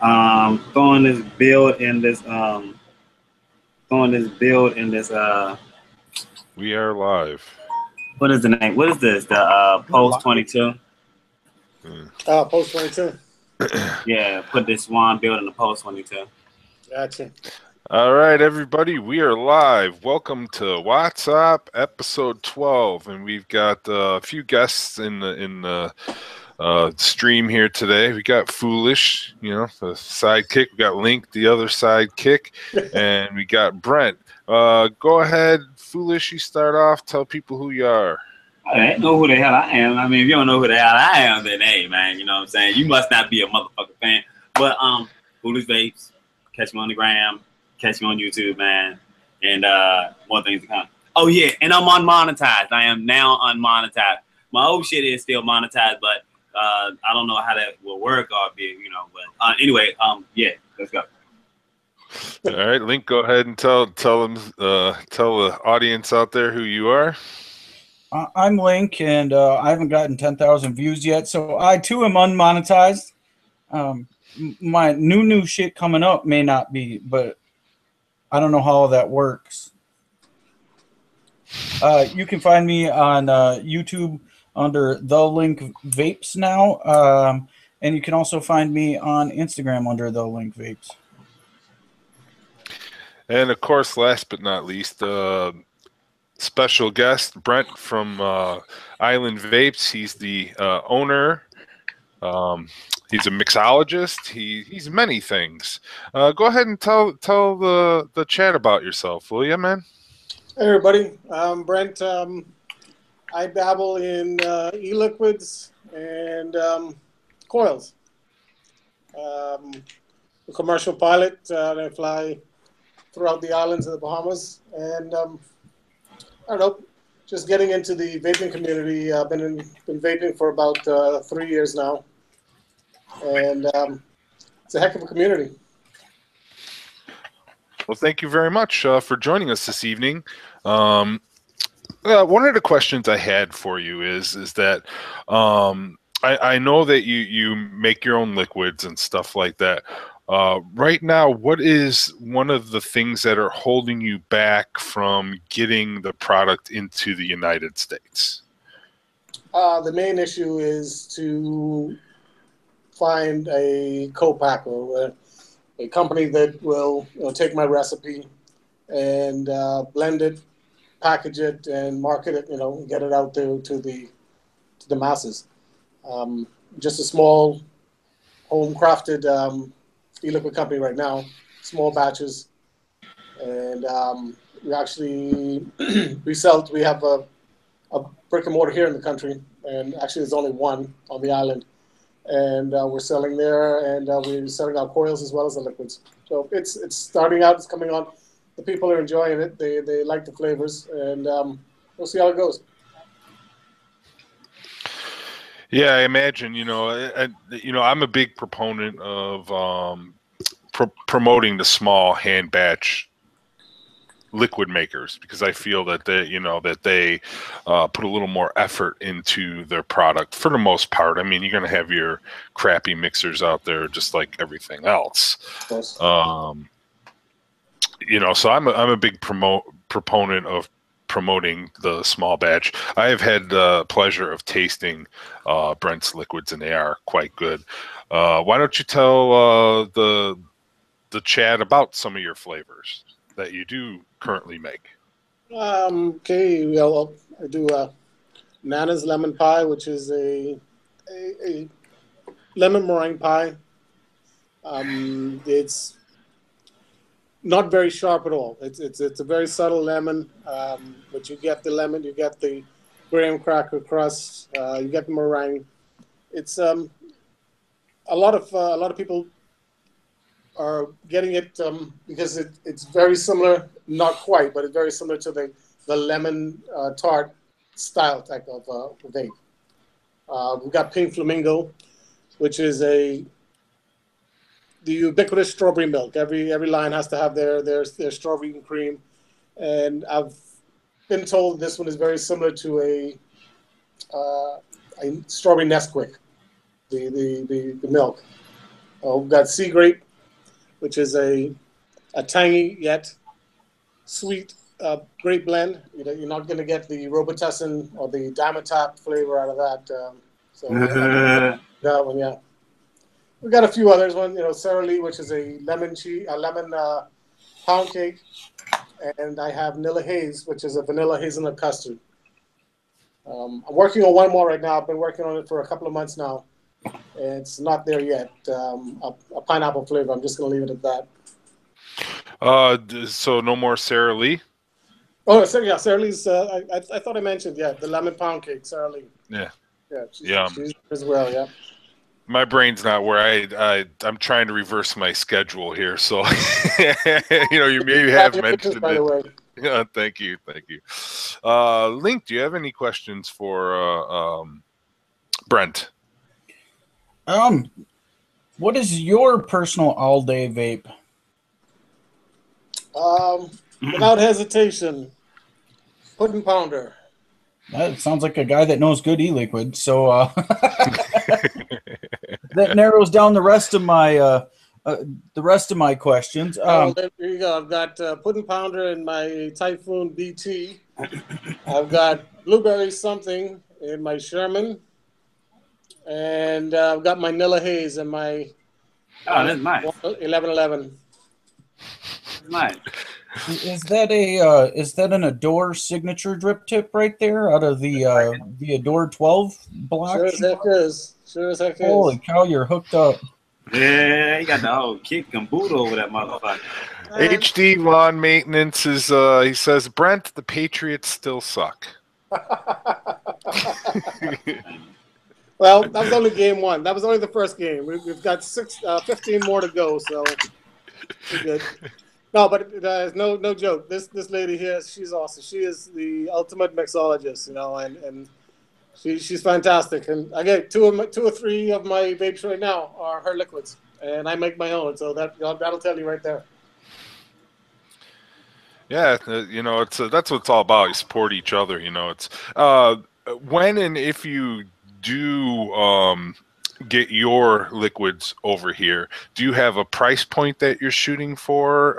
Throwing this build in this We are live. what is the name? What is this? The Post 22. Post 22. Yeah, put this Swan build in the Post 22. Gotcha. All right, everybody, we are live. Welcome to WhatsApp episode 12, and we've got a few guests in the stream here today. We got Foolish, the sidekick. We got Link, the other sidekick, and we got Brent. Go ahead, Foolish. You start off. Tell people who you are. I know who the hell I am. I mean, if you don't know who the hell I am, then hey, man, you know what I'm saying? You must not be a motherfucking fan. But Foolish Vapez, catch me on the gram, catch me on YouTube, man, and more things to come. Oh yeah, and I'm unmonetized. I am now unmonetized. My old shit is still monetized, but I don't know how that will work or be, But anyway, yeah, let's go. All right, Link, go ahead and tell the audience out there who you are. I'm Link, and I haven't gotten 10,000 views yet, so I too am unmonetized. My new shit coming up may not be, but I don't know how that works. You can find me on YouTube under The Link Vapes now, and you can also find me on Instagram under The Link Vapes. And of course, last but not least, special guest Brent from Island Vapezz. He's the owner. He's a mixologist. He's many things. Go ahead and tell the chat about yourself, will you, man? Hey everybody, I'm Brent. I dabble in e-liquids and coils. A commercial pilot. I fly throughout the islands of the Bahamas, and I don't know, just getting into the vaping community. I've been vaping for about 3 years now, and it's a heck of a community. Well, thank you very much for joining us this evening. One of the questions I had for you is that I know that you make your own liquids and stuff like that. Right now, what is one of the things that are holding you back from getting the product into the United States? The main issue is to find a co-packer, a company that will take my recipe and blend it, package it, and market it. Get it out there to the masses. Just a small, home-crafted e-liquid company right now, small batches, and we actually we have a brick and mortar here in the country, and actually there's only one on the island, and we're selling there, and we're selling our coils as well as the liquids. So it's starting out, it's coming on. The people are enjoying it. They like the flavors, and we'll see how it goes. Yeah, I imagine. I'm a big proponent of promoting the small hand batch liquid makers, because I feel that they put a little more effort into their product for the most part. I mean, you're going to have your crappy mixers out there just like everything else. So I'm a big proponent of promoting the small batch. I have had the pleasure of tasting Brent's liquids, and they are quite good. Why don't you tell the chat about some of your flavors that you do currently make? Okay, well, I do Nana's lemon pie, which is a lemon meringue pie. It's not very sharp at all. It's a very subtle lemon, but you get the lemon, you get the graham cracker crust, you get the meringue. It's a lot of people are getting it because it's very similar, not quite, but it's very similar to the lemon tart style type of vape. We've got Pink Flamingo, which is the ubiquitous strawberry milk. Every line has to have their strawberry and cream, and I've been told this one is very similar to a strawberry Nesquik, the milk. We've got Sea Grape, which is a tangy yet sweet grape blend. You're not going to get the Robitussin or the Diamond Tap flavor out of that. That one, yeah. We've got a few others. One, Sara Lee, which is a lemon pound cake, and I have Vanilla Haze, which is a vanilla hazelnut custard. I'm working on one more right now. I've been working on it for a couple of months now. It's not there yet. A pineapple flavor. I'm just going to leave it at that. So no more Sara Lee? Oh, yeah, Sara Lee's. I thought I mentioned, the lemon pound cake, Sara Lee. Yeah. Yeah, she's as well, yeah. My brain's not where I'm trying to reverse my schedule here, so you maybe have mentioned by it. The way. Yeah, thank you. Link, do you have any questions for Brent? What is your personal all-day vape? Without hesitation, Puddin' Pounder. That sounds like a guy that knows good e-liquid. So that narrows down the rest of my questions. There you go. I've got Puddin' Pounder in my Typhoon BT. I've got Blueberry Something in my Sherman, and I've got my Vanilla Haze in my. That's nice. 1111. Nice. Is that an Adore signature drip tip right there out of the Adore 12 block? Sure as heck is. Holy cow, you're hooked up. Yeah, you got the whole kick and boot over that motherfucker. HD Lawn Maintenance is he says, Brent, the Patriots still suck. Well, that was only game one. That was only the first game. We've got 15 more to go, so we're good. No, but no joke. This lady here, she's awesome. She is the ultimate mixologist, and she's fantastic. And I get two or three of my vapes right now are her liquids, and I make my own. So that'll tell you right there. Yeah, it's that's what it's all about. You support each other. It's when and if you do get your liquids over here, do you have a price point that you're shooting for,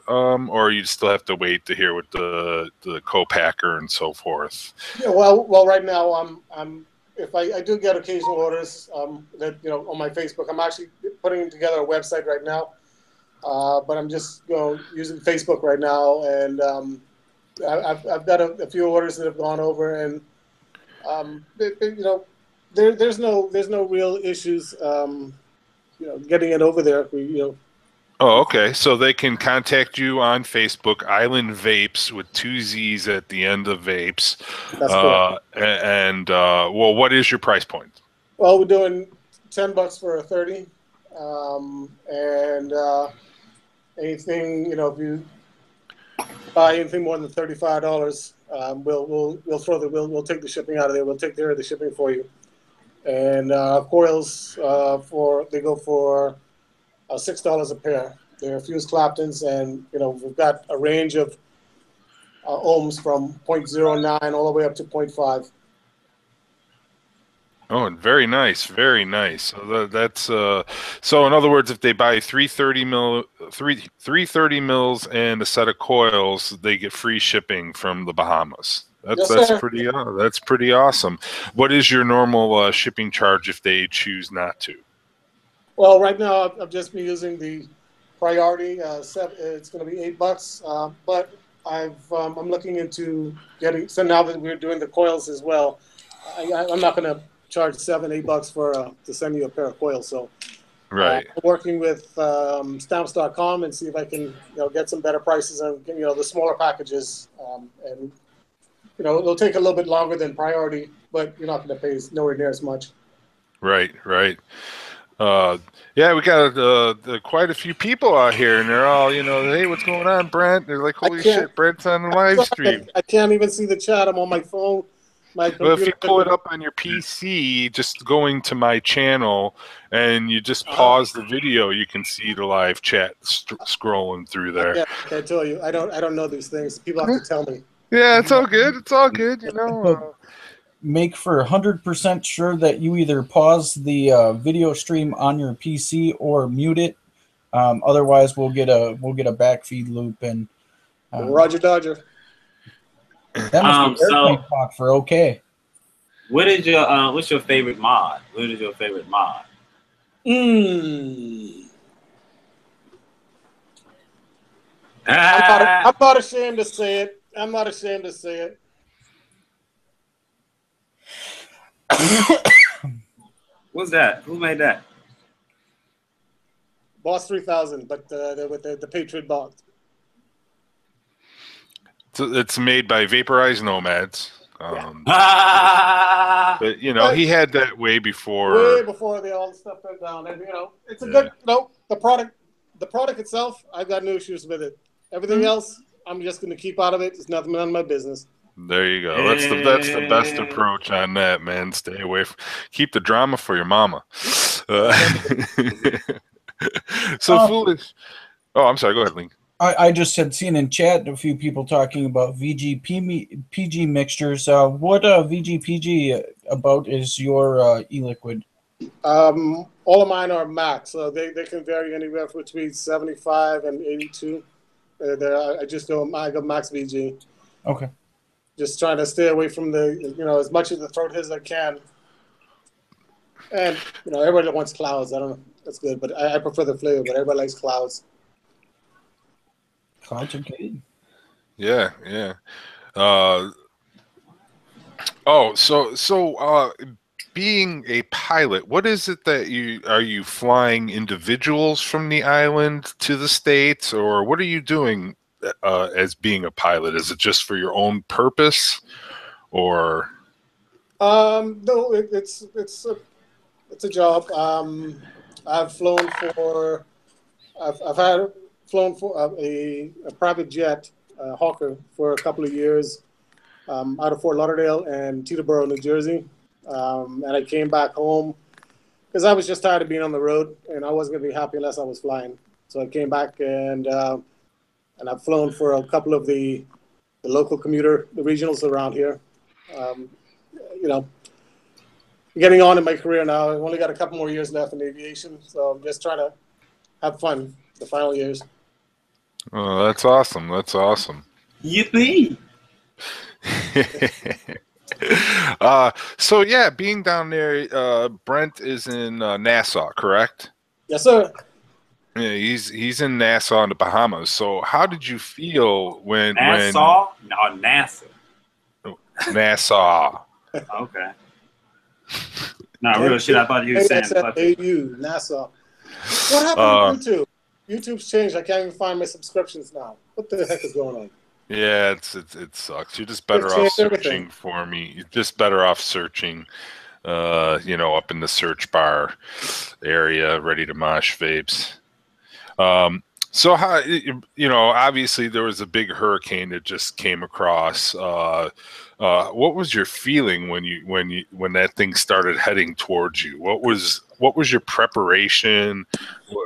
or you still have to wait to hear what the co-packer and so forth? Yeah, well, right now I'm if I do get occasional orders that on my Facebook, I'm actually putting together a website right now, but I'm just using Facebook right now, and I've got a few orders that have gone over, and There's no real issues, getting it over there. Oh, okay. So they can contact you on Facebook, Island Vapezz with 2 Z's at the end of vapes. That's correct. And what is your price point? Well, we're doing $10 for a 30, and anything if you buy anything more than $35, we'll take the shipping out of there. We'll take care of the shipping for you. And coils they go for $6 a pair. They're fused Claptons, and we've got a range of ohms from 0.09 all the way up to 0.5. Oh, and very nice, very nice. So that's so in other words, if they buy 330 mils and a set of coils, they get free shipping from the Bahamas. That's pretty awesome. What is your normal shipping charge if they choose not to? Well, right now I've just been using the priority. It's going to be $8, but I'm looking into getting. So now that we're doing the coils as well, I'm not going to charge $7-8 to send you a pair of coils. So, right. I'm working with stamps.com and see if I can get some better prices on the smaller packages, and it'll take a little bit longer than priority, but you're not going to pay nowhere near as much. Right. Yeah, we got quite a few people out here, and they're all, hey, what's going on, Brent? They're like, holy shit, Brent's on the live stream. I can't even see the chat. I'm on my phone. Well, if you pull it up on your PC, just going to my channel, and you just pause the video, you can see the live chat scrolling through there. I tell you, I don't know these things. People have to tell me. Yeah, it's all good. It's all good, make for 100% sure that you either pause the video stream on your PC or mute it. Otherwise, we'll get a backfeed loop, and Roger Dodger. that must be airplane talk for okay. What is your what's your favorite mod? What is your favorite mod? I'm not ashamed to say it. I'm not ashamed to say it. What's that? Who made that? Boss 3000, but with the Patriot box. So it's made by Vaporized Nomads. But you know, he had that way before. Way before they all stuff went down, and you know, it's a good. You know, the product itself, I've got no issues with it. Everything else, I'm just going to keep out of it. It's none of my business. There you go. That's the best approach on that, man. Stay away from. Keep the drama for your mama. So foolish. Oh, I'm sorry. Go ahead, Link. I just had seen in chat a few people talking about VGPG mixtures. What VGPG about is your e-liquid? All of mine are max, so they can vary anywhere between 75 and 82. I just go I go max VG. Okay. Just trying to stay away from the as much of the throat as I can. And everybody wants clouds. I don't know. That's good, but I prefer the flavor. But everybody likes clouds. Clouds are good. Yeah. Being a pilot, what is it that are you flying individuals from the island to the States, or what are you doing as being a pilot? Is it just for your own purpose, or? No, it's a job. I've flown for a private jet, Hawker, for a couple of years out of Fort Lauderdale and Teterboro, New Jersey. And I came back home because I was just tired of being on the road, and I wasn't going to be happy unless I was flying. So I came back, and I've flown for a couple of the local the regionals around here. Getting on in my career now. I've only got a couple more years left in aviation, so I'm just trying to have fun the final years. Oh, that's awesome. That's awesome. Yippee! So yeah, being down there, Brent is in Nassau, correct? Yes, sir. Yeah, he's in Nassau in the Bahamas. So how did you feel when Nassau? No, NASA. Nassau. Okay. No, real shit. I thought you were saying AU, Nassau. What happened to YouTube? YouTube's changed. I can't even find my subscriptions now. What the heck is going on? Yeah, it sucks. You're just better off searching for me. You're just better off searching, up in the search bar area, ready to mosh vapes. So how, obviously there was a big hurricane that just came across. What was your feeling when that thing started heading towards you? What was your preparation?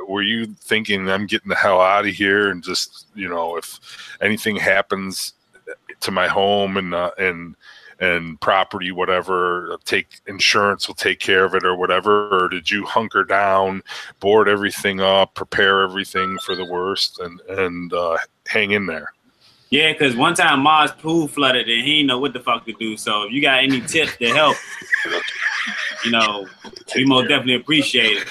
Were you thinking, I'm getting the hell out of here, and just, if anything happens to my home and property, whatever, insurance will take care of it or whatever? Or did you hunker down, board everything up, prepare everything for the worst, and hang in there? Yeah, because one time Ma's pool flooded and he didn't know what the fuck to do. So if you got any tips to help, we most definitely appreciate it.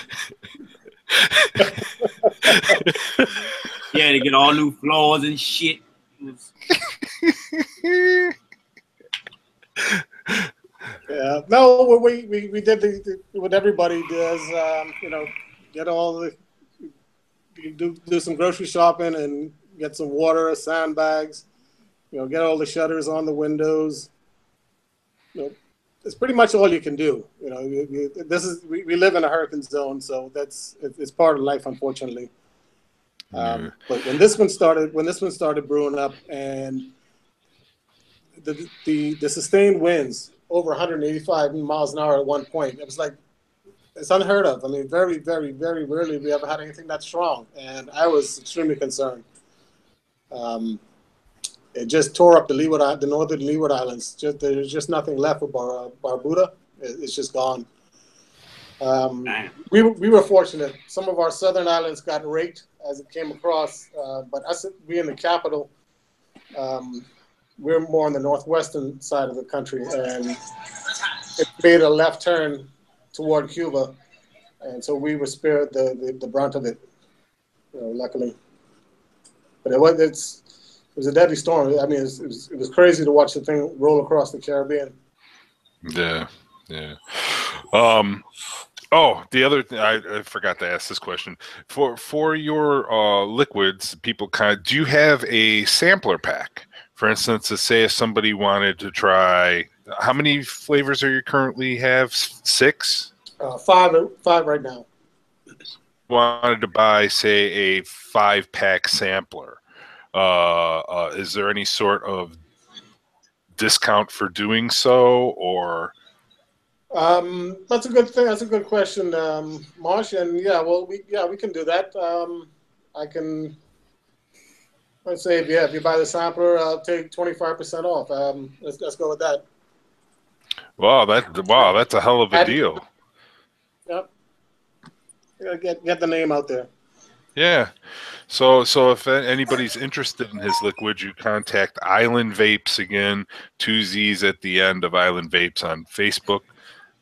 Yeah, to get all new floors and shit. Yeah, no, we did what everybody does. Get all do some grocery shopping and get some water, sandbags. Get all the shutters on the windows. It's pretty much all you can do. We live in a hurricane zone, so it's part of life, unfortunately. But when this one started brewing up, and the sustained winds over 185 miles an hour at one point, it was like, it's unheard of. I mean, very, very, very rarely we ever had anything that strong, and I was extremely concerned. it just tore up the northern Leeward Islands. There's just nothing left of Barbuda. It's just gone. We were fortunate. Some of our southern islands got raked as it came across, but us being in the capital, we're more on the northwestern side of the country, and it made a left turn toward Cuba, and so we were spared the brunt of it, luckily. But it was a deadly storm. I mean, it was crazy to watch the thing roll across the Caribbean. Yeah. Oh, the other thing, I forgot to ask this question. For your liquids, people do you have a sampler pack? For instance, to say if somebody wanted to try, how many flavors are you currently have? 6? 5 right now. Wanted to buy, say, a 5-pack sampler. Is there any sort of discount for doing so, or? That's a good thing. That's a good question, Marsh. And we can do that. I can. Let's say if you buy the sampler, I'll take 25% off. Let's go with that. Wow, that's a hell of a deal. Yep. Get the name out there. Yeah. So if anybody's interested in his liquid, you contact Island Vapezz again, 2 Z's at the end of Island Vapezz on Facebook.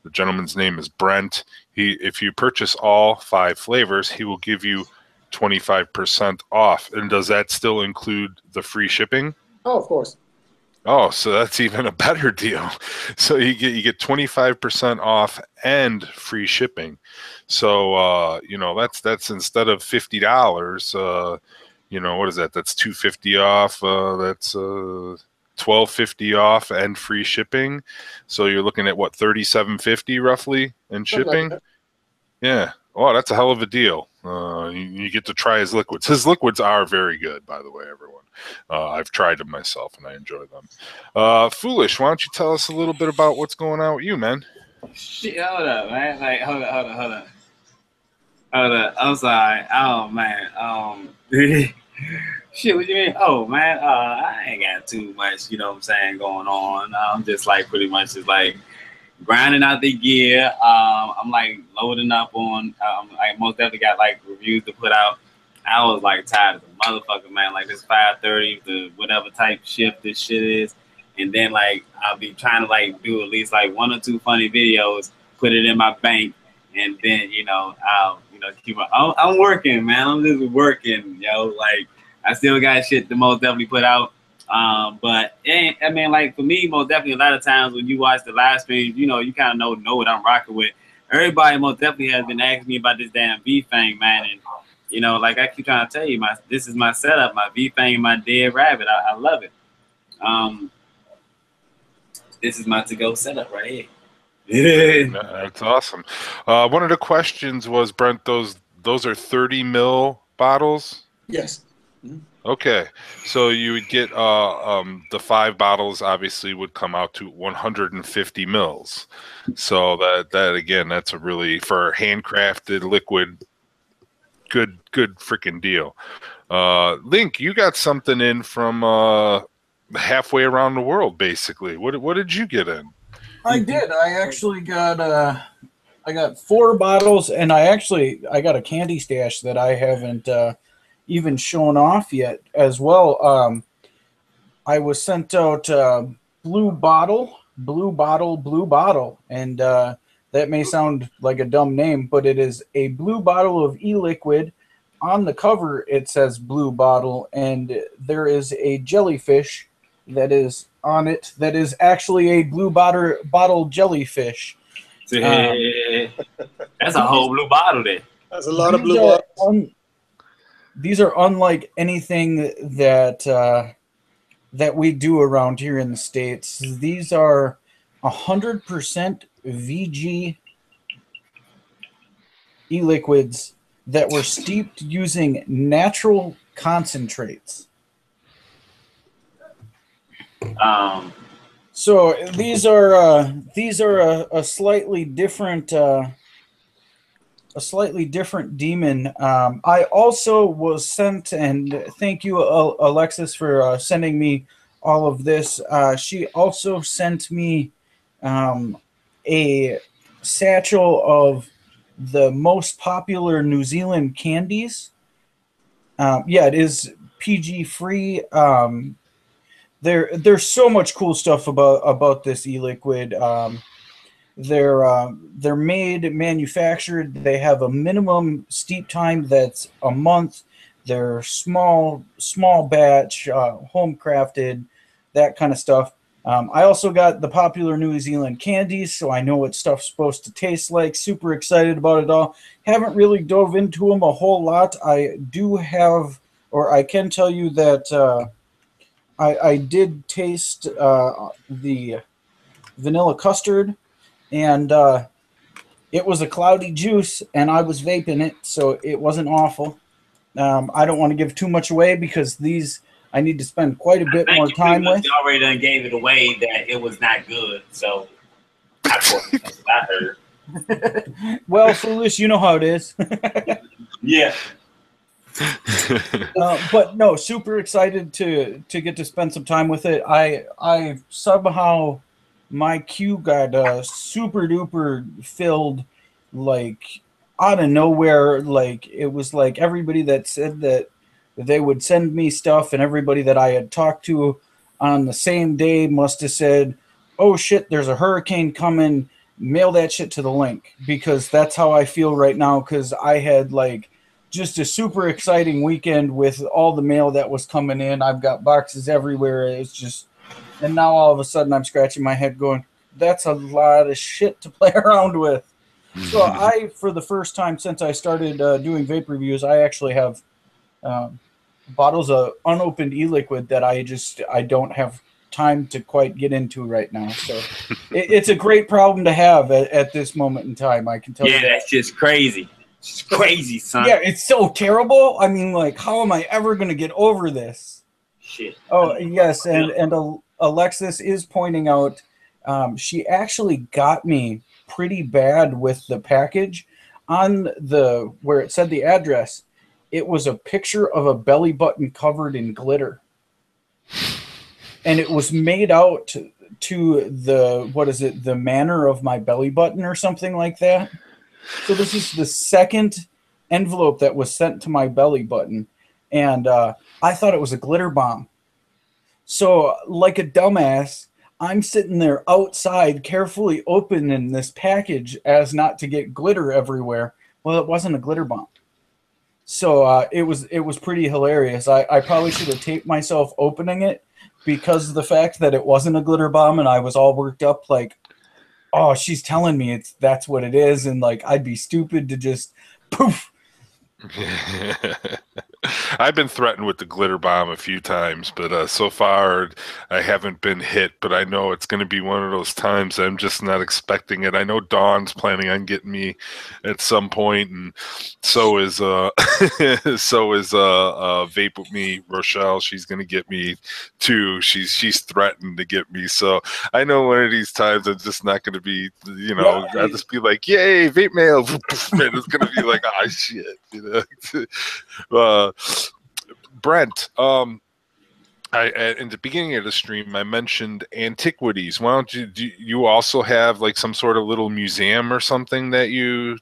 The gentleman's name is Brent. If you purchase all 5 flavors, he will give you 25% off. And does that still include the free shipping? Oh, of course. Oh, so that's even a better deal. So you get 25% off and free shipping. So that's instead of $50, what is that? That's $250 off. That's $12.50 off and free shipping. So you're looking at what, $37.50 roughly in shipping? Like yeah. Oh, that's a hell of a deal. You get to try his liquids. His liquids are very good, by the way, everyone. I've tried them myself, and I enjoy them. Foolish, why don't you tell us a little bit about what's going on with you, man? Shit, hold up, man. Like, hold up. I'm sorry. Oh, man. Shit, what you mean? Oh, man, I ain't got too much, going on. I'm just, pretty much just, grinding out the gear. I'm loading up on. I most definitely got reviews to put out. I was tired of the motherfucker, man. This 5:30 to whatever type shift this shit is, and then I'll be trying to do at least 1 or 2 funny videos, put it in my bank, and then I'll keep. I'm working, man. I'm just working, I still got shit to most definitely put out. But for me, most definitely a lot of times when you watch the live streams, you kind of know what I'm rocking with. Everybody most definitely has been asking me about this damn V-Fang, man. And, I keep trying to tell you, this is my setup, my V-Fang and my dead rabbit. I love it. This is my to-go setup right here. That's awesome. One of the questions was, Brent, those are 30 ml bottles? Yes. Okay, so you would get the 5 bottles obviously would come out to 150 mils. So that again, that's a really, for handcrafted liquid, good freaking deal. Link, you got something in from halfway around the world, basically. What did you get in? I did. I actually got I got 4 bottles, and I got a candy stash that I haven't even shown off yet as well. I was sent out blue bottle, and that may sound like a dumb name, but it is a blue bottle of e-liquid. On the cover it says blue bottle, and there is a jellyfish that is on it that is actually a blue bottle jellyfish. That's a whole blue bottle there. That's a lot of blue bottles. These are unlike anything that we do around here in the States. These are 100% VG e-liquids that were steeped using natural concentrates. So these are a slightly different demon. I also was sent, and thank you, Alexis, for sending me all of this. She also sent me a satchel of the most popular New Zealand candies. Yeah, it is PG free. There's so much cool stuff about this e-liquid. They're manufactured. They have a minimum steep time that's a month. They're small batch, home crafted, that kind of stuff. I also got the popular New Zealand candies, so I know what stuff's supposed to taste like. Super excited about it all. Haven't really dove into them a whole lot. I do have, or I can tell you that I did taste the vanilla custard, and it was a cloudy juice, and I was vaping it, so it wasn't awful. I don't want to give too much away because these I need to spend quite a bit more time with. You already done gave it away that it was not good, so that's what I heard. Well, Foolish, you know how it is. Yeah. But no, super excited to get to spend some time with it. I somehow my queue got super duper filled, like out of nowhere. Like it was like everybody that said that they would send me stuff, and everybody that I had talked to on the same day must have said, "Oh shit, there's a hurricane coming. Mail that shit to the link," because that's how I feel right now. Because I had like just a super exciting weekend with all the mail that was coming in. I've got boxes everywhere. It's just, and now all of a sudden I'm scratching my head going, that's a lot of shit to play around with. So I, for the first time since I started doing vape reviews, I actually have bottles of unopened e-liquid that I don't have time to quite get into right now. So it's a great problem to have at this moment in time. I can tell you that. Yeah, that's just crazy. It's crazy, son. Yeah, it's so terrible. I mean, like, how am I ever going to get over this? Shit. Oh, yes, and Alexis is pointing out she actually got me pretty bad with the package. On the where it said the address, it was a picture of a belly button covered in glitter. And it was made out to the, what is it, the manner of my belly button or something like that. So this is the second envelope that was sent to my belly button, and I thought it was a glitter bomb. So like a dumbass, I'm sitting there outside carefully opening this package as not to get glitter everywhere. Well, it wasn't a glitter bomb. So it was pretty hilarious. I probably should have taped myself opening it because of the fact that it wasn't a glitter bomb, and I was all worked up like, oh, she's telling me that's what it is, and like I'd be stupid to just poof. I've been threatened with the glitter bomb a few times, but so far I haven't been hit. But I know it's going to be one of those times I'm just not expecting it. I know Dawn's planning on getting me at some point, and so is Vape with Me, Rochelle. She's going to get me too. She's threatened to get me. So I know one of these times I'm just not going to be, I'll just be like, yay, vape mail, and it's going to be like, ah, shit, Brent, in the beginning of the stream, I mentioned antiquities. Why don't do you also have like some sort of little museum or something that you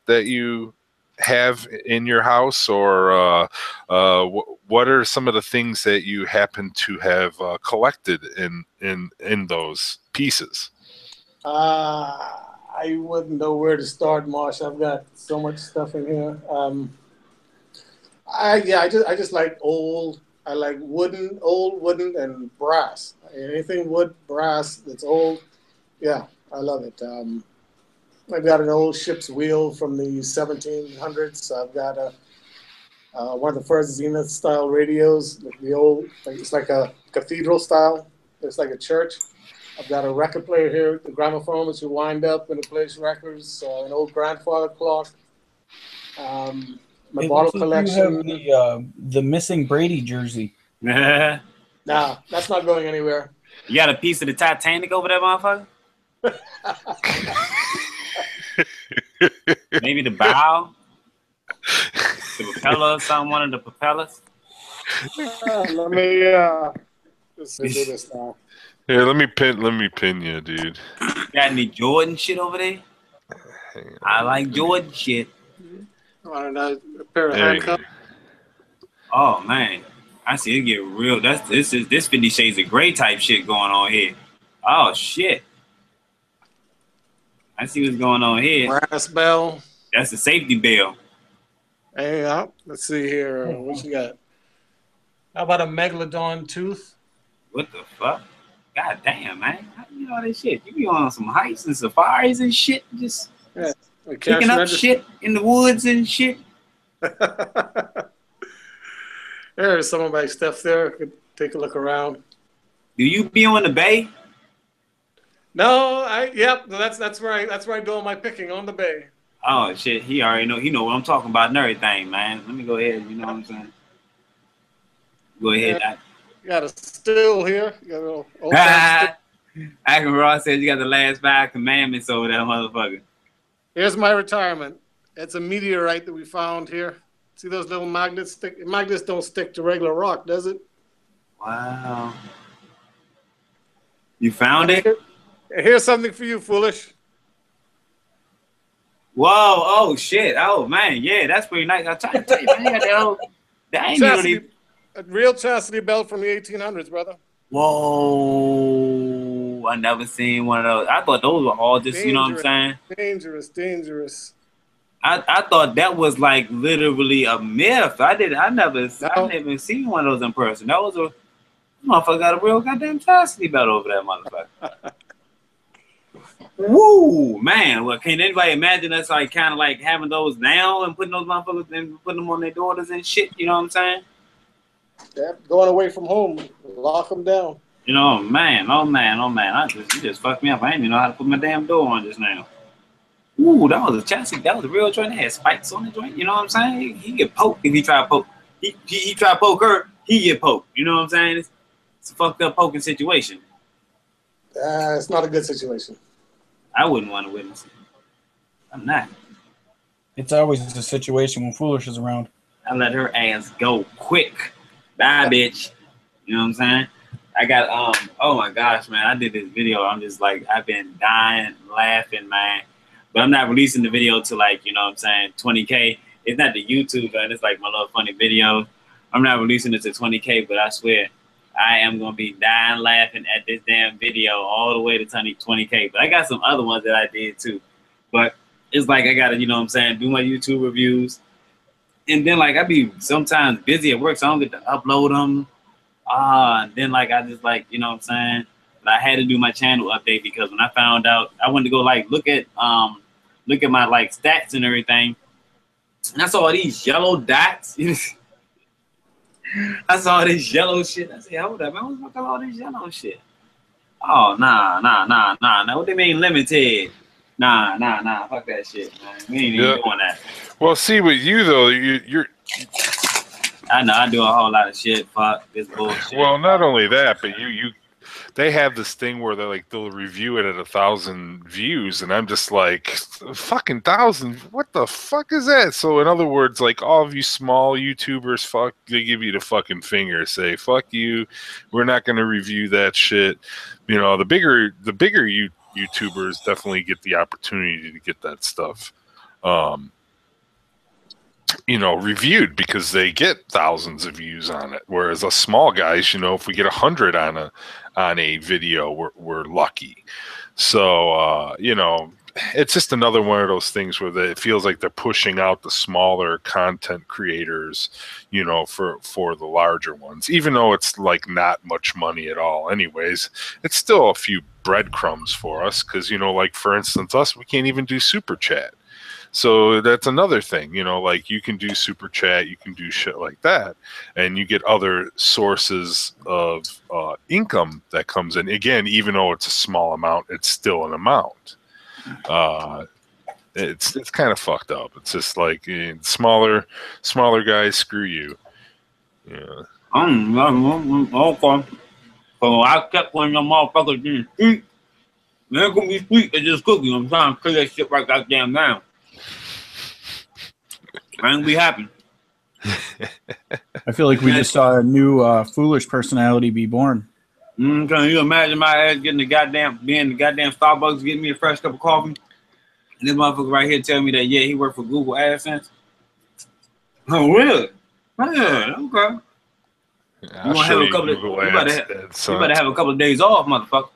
have in your house, or what are some of the things that you happen to have collected in those pieces? I wouldn't know where to start, Marsh. I've got so much stuff in here. I just like old. I like old wooden and brass. Anything wood, brass that's old. Yeah, I love it. I've got an old ship's wheel from the 1700s. I've got one of the first Zenith style radios. The old, it's like a cathedral style. It's like a church. I've got a record player here, the gramophone, which you wind up and it plays records. An old grandfather clock. My bottle collection. You have the missing Brady jersey. Nah, that's not going anywhere. You got a piece of the Titanic over there, motherfucker? Maybe the bow? The propeller or something, one of the propellers? Let Let's do this now. Here, let me pin you, dude. Got any Jordan shit over there? I like Jordan shit. Want a pair of There you handcuffs? Oh man, I see it get real. This 50 Shades of Grey type shit going on here. Oh shit. I see what's going on here. Brass bell. That's the safety bell. Hey, let's see here. What you got? How about a megalodon tooth? What the fuck? God damn, man. How do you know all this shit? You be on some hikes and safaris and shit, just picking up shit in the woods and shit. There's some of my stuff there. Take a look around. Do you be on the bay? No, that's where I do all my picking, on the bay. Oh shit, he already know. He know what I'm talking about and everything, man. Let me go ahead. You know what I'm saying? Go ahead. Yeah. You got a still here. You got a little old Acting Ross says you got the last 5 commandments over that motherfucker. Here's my retirement. It's a meteorite that we found here. See those little magnets? Magnets don't stick to regular rock, does it? Wow. You found it? Here's something for you, foolish. Whoa! Oh shit! Oh man, yeah, that's pretty nice. I tried to tell you, man, you got that ain't really a real chastity belt from the 1800s, brother. Whoa! I never seen one of those. I thought those were all just, you know what I'm saying? Dangerous. I thought that was like literally a myth. I never seen one of those in person. That was a motherfucker got a real goddamn chastity belt over that motherfucker. Woo, man. Well, can anybody imagine us like kind of like having those now and putting those motherfuckers and putting them on their daughters and shit? You know what I'm saying? Yeah, going away from home, lock them down. You know, man. You just fucked me up. I didn't even know how to put my damn door on just now. Ooh, that was a chastity. That was a real joint. It had spikes on the joint. You know what I'm saying? He get poked if he try to poke. He try to poke her. He get poked. You know what I'm saying? It's a fucked up poking situation. It's not a good situation. I wouldn't want to witness it. I'm not. It's always a situation when Foolish is around. I let her ass go quick. Bye, bitch. You know what I'm saying? I got, oh my gosh, man. I did this video. I'm just like, I've been dying, laughing, man. But I'm not releasing the video to like, you know what I'm saying, 20K. It's not the YouTube, man. It's like my little funny video. I'm not releasing it to 20K, but I swear, I am going to be dying laughing at this damn video all the way to 20K. But I got some other ones that I did too. But it's like I got to, you know what I'm saying, do my YouTube reviews. And then like I be sometimes busy at work, so I don't get to upload them. Then like I just like, you know what I'm saying? But I had to do my channel update because when I found out, I wanted to go like look at my like stats and everything. And I saw all these yellow dots. I saw this yellow shit. I said, hold up, man, what's all this yellow shit? Oh, nah. What they mean limited? Nah. Fuck that shit, man. We ain't even doing that. Well, see, with you, though, you're... I know, I do a whole lot of shit. Fuck this bullshit. Well, not only that, but they have this thing where they'll review it at 1,000 views, and I'm just like, fucking 1,000? What the fuck is that? So in other words, like all of you small YouTubers, fuck, they give you the fucking finger, say fuck you, we're not going to review that shit. You know, the bigger YouTubers definitely get the opportunity to get that stuff, reviewed because they get thousands of views on it. Whereas us small guys, if we get 100 on a video, we're lucky. So, it's just another one of those things where it feels like they're pushing out the smaller content creators, for the larger ones, even though it's like not much money at all. Anyways, it's still a few breadcrumbs for us. Cause like for instance, us, we can't even do super chat. So that's another thing, like you can do super chat, you can do shit like that, and you get other sources of income that comes in. Again, even though it's a small amount, it's still an amount. It's kind of fucked up. It's just like smaller guys, screw you. Yeah. Okay. So I kept one of them motherfuckers in the street. Man, gonna be sweet as just cooking. I'm trying to clear that shit right goddamn now. I ain't be happy. I feel like we just saw a new foolish personality be born. Can you imagine my ass being the goddamn Starbucks, getting me a fresh cup of coffee, and this motherfucker right here telling me that he worked for Google AdSense? Oh, really? Yeah, okay. You gonna have a couple of you better have a couple of days off, motherfucker.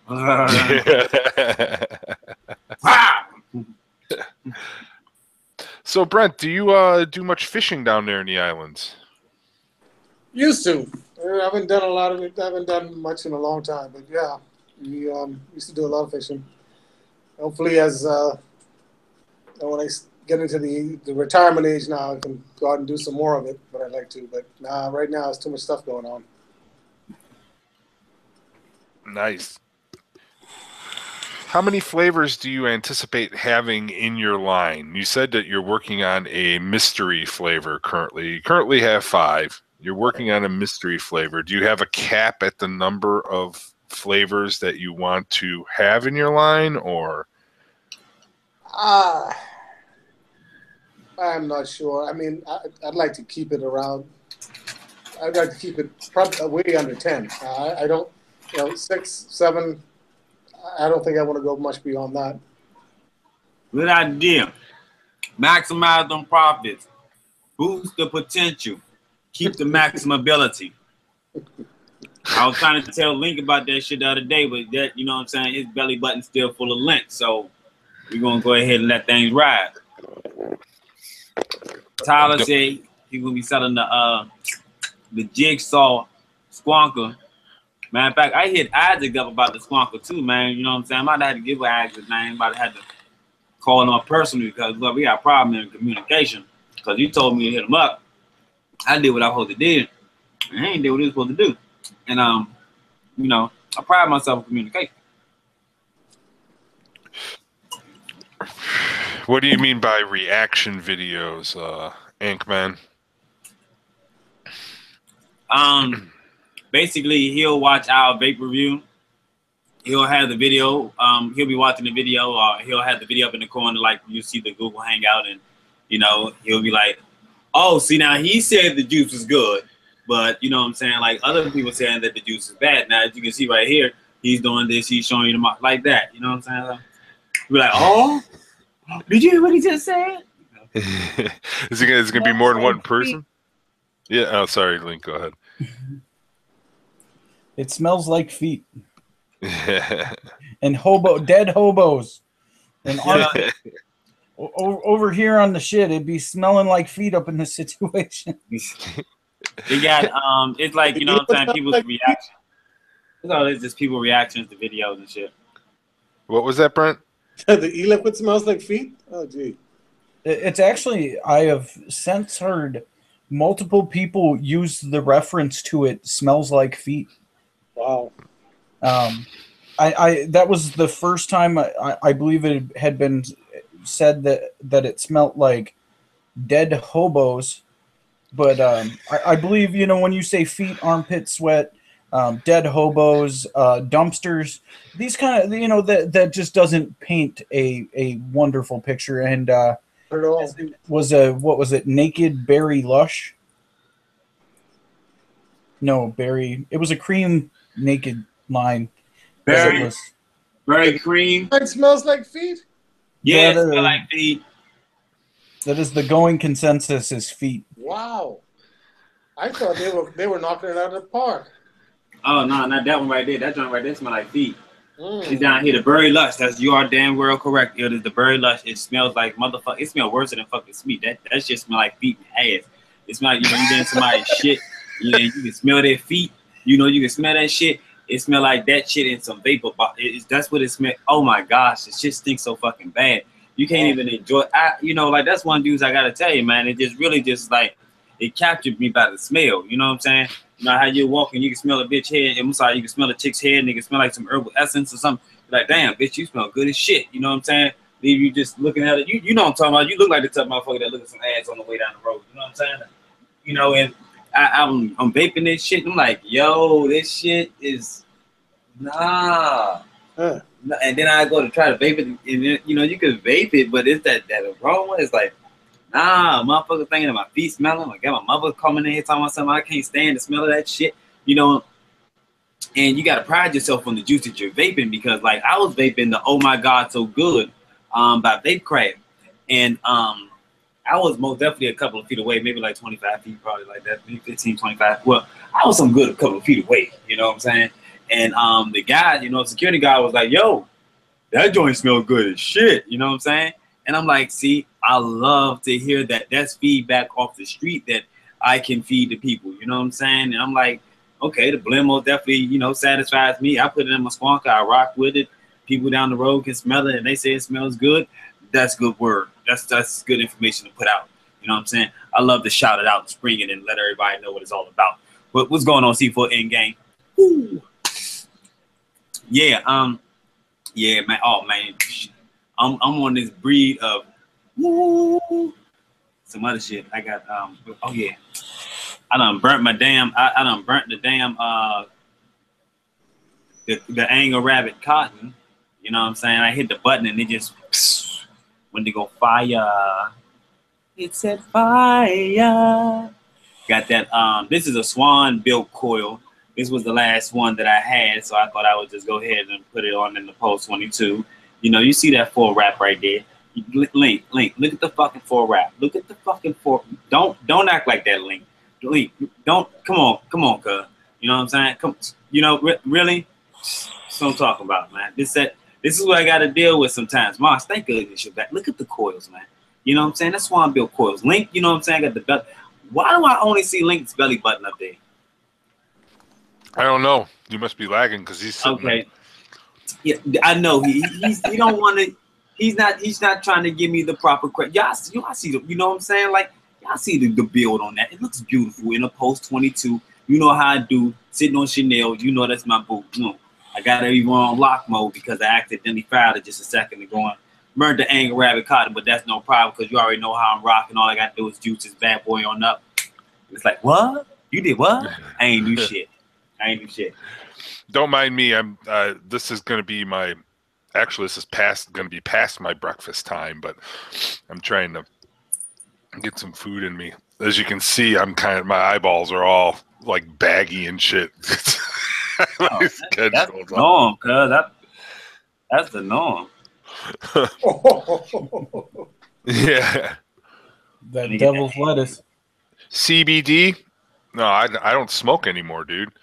So Brent, do you do much fishing down there in the islands? Used to. I haven't done a lot of it. I haven't done much in a long time, but yeah, we used to do a lot of fishing. Hopefully, as when I get into the retirement age now, I can go out and do some more of it. But I'd like to. But right now, there's too much stuff going on. Nice. How many flavors do you anticipate having in your line? You said that you're working on a mystery flavor currently. You currently have 5. You're working on a mystery flavor. Do you have a cap at the number of flavors that you want to have in your line, or? I'm not sure. I mean, I'd like to keep it around. I'd like to keep it probably way under 10. I don't, 6, 7. I don't think I want to go much beyond that. Good idea. Maximize them profits. Boost the potential. Keep the maximum ability. I was trying to tell Link about that shit the other day, but that, you know what I'm saying, his belly button's still full of lint. So we're going to go ahead and let things ride. Tyler said he's going to be selling the Jigsaw Squonker. Matter of fact, I hit Isaac up about the Squonker too, man. You know what I'm saying? I might have had to give Isaac his name. I might have had to call him up personally because, look, we got a problem in communication. Because you told me to hit him up. I did what I was supposed to do. And he ain't did what he was supposed to do. And, I pride myself in communication. What do you mean by reaction videos, Ankman? Basically, he'll watch our vape review. He'll have the video. He'll be watching the video, or he'll have the video up in the corner, like you see the Google Hangout, and he'll be like, "Oh, see now he said the juice was good, but you know what I'm saying? Like other people saying that the juice is bad. Now as you can see right here, he's doing this. He's showing you the mark like that. You know what I'm saying? Like, we're like, oh, did you hear what he just said? Is it gonna be more than one person? Yeah. Oh, sorry, Link. Go ahead. It smells like feet. And dead hobos. And over here on the shit, it'd be smelling like feet up in this situation. They got it's like, you know what I'm saying, people's reactions. It's just people reactions to videos and shit. What was that, Brent? The e-liquid smells like feet? Oh gee. It's actually, I have since heard multiple people use the reference to it, smells like feet. Wow. That was the first time I believe it had been said that it smelled like dead hobos, but I believe when you say feet, armpit sweat, dead hobos, dumpsters, these kind of that just doesn't paint a wonderful picture. And what was it, Naked Berry Lush? No, berry. It was a cream naked line. Very cream. It smells like feet? Yeah, it smells like feet. That is the going consensus, is feet. Wow. I thought they were knocking it out of the park. Oh no, not that one right there. That joint right there smells like feet. It's down here, the Berry Lush. You are damn well correct. It is the Berry Lush. It smells like motherfucker. It smells worse than fucking sweet. That shit smell like feet and ass. It smells like you getting somebody's shit. You can smell their feet. You can smell that shit. It smell like that shit in some vapor. That's what it smell. Oh my gosh, the shit stinks so fucking bad. You can't even enjoy. Like that's one dudes I gotta tell you, man. It just really just like it captured me by the smell. You know what I'm saying? You know how you're walking, you can smell a bitch head. I'm sorry, you can smell a chick's head, and it can smell like some herbal essence or something. You're like, damn, bitch, you smell good as shit. You know what I'm saying? Leave you just looking at it. You know what I'm talking about. You look like the type of motherfucker that look at some ass on the way down the road. You know what I'm saying? And I'm vaping this shit. And I'm like, yo, this shit is nah. And then I go to try to vape it, and then, you can vape it, but it's that aroma. It's like, nah, motherfucker thinking that my feet smelling. Like, got my mother coming in here talking about something. I can't stand the smell of that shit. And you got to pride yourself on the juice that you're vaping, because like I was vaping the Oh My God So Good by Vape Craft. And I was most definitely a couple of feet away, maybe like 25 feet, probably like that, maybe 15, 25. Well, I was some good a couple of feet away, you know what I'm saying? And the guy, you know, security guy was like, yo, that joint smells good as shit, you know what I'm saying? And I'm like, see, I love to hear that. That's feedback off the street that I can feed to people, you know what I'm saying? And I'm like, okay, the blend most definitely, you know, satisfies me. I put it in my squonk, I rock with it. People down the road can smell it and they say it smells good. That's good word. That's good information to put out. You know what I'm saying? I love to shout it out and spring it and let everybody know what it's all about. But what's going on, C4 in game? Woo. Yeah, yeah, man. Oh man, I'm on this breed of woo. Some other shit. I got oh yeah. I done burnt my damn. I done burnt the damn the Anger Rabbit cotton. You know what I'm saying? I hit the button and it just went to go fire. It said fire. Got that. This is a Swan built coil. This was the last one that I had, so I thought I would just go ahead and put it on in the Post 22. You know, you see that 4 wrap right there. Link. Look at the fucking 4 wrap. Look at the fucking 4. Don't act like that, Link. Don't. Come on, cuz. You know what I'm saying? Come. You know, really. That's what I'm talking about, man. This is what I got to deal with sometimes. Moss, thank goodness you're back. Look at the coils, man. You know what I'm saying? That's Swan built coils. Link, you know what I'm saying? I got the belt. Why do I only see Link's belly button up there? I don't know. You must be lagging because he's sitting okay. There. Yeah, I know he don't want to. He's not trying to give me the proper credit. Y'all see the, you know what I'm saying? Like y'all see the build on that. It looks beautiful in a Post 22. You know how I do, sitting on Chanel. You know that's my boot. You know, I got everyone on lock mode because I accidentally fired it just a second ago and burned the Anger Rabbit cotton, but that's no problem because you already know how I'm rocking. All I got to do is juice this bad boy on up. It's like, what? You did what? I ain't do shit. Don't mind me. I'm. This is going to be my. Actually, this is going to be past my breakfast time, but I'm trying to get some food in me. As you can see, my eyeballs are all like baggy and shit. That's the norm, cuz that's the norm. Yeah. That devil's lettuce. CBD? No, I don't smoke anymore, dude.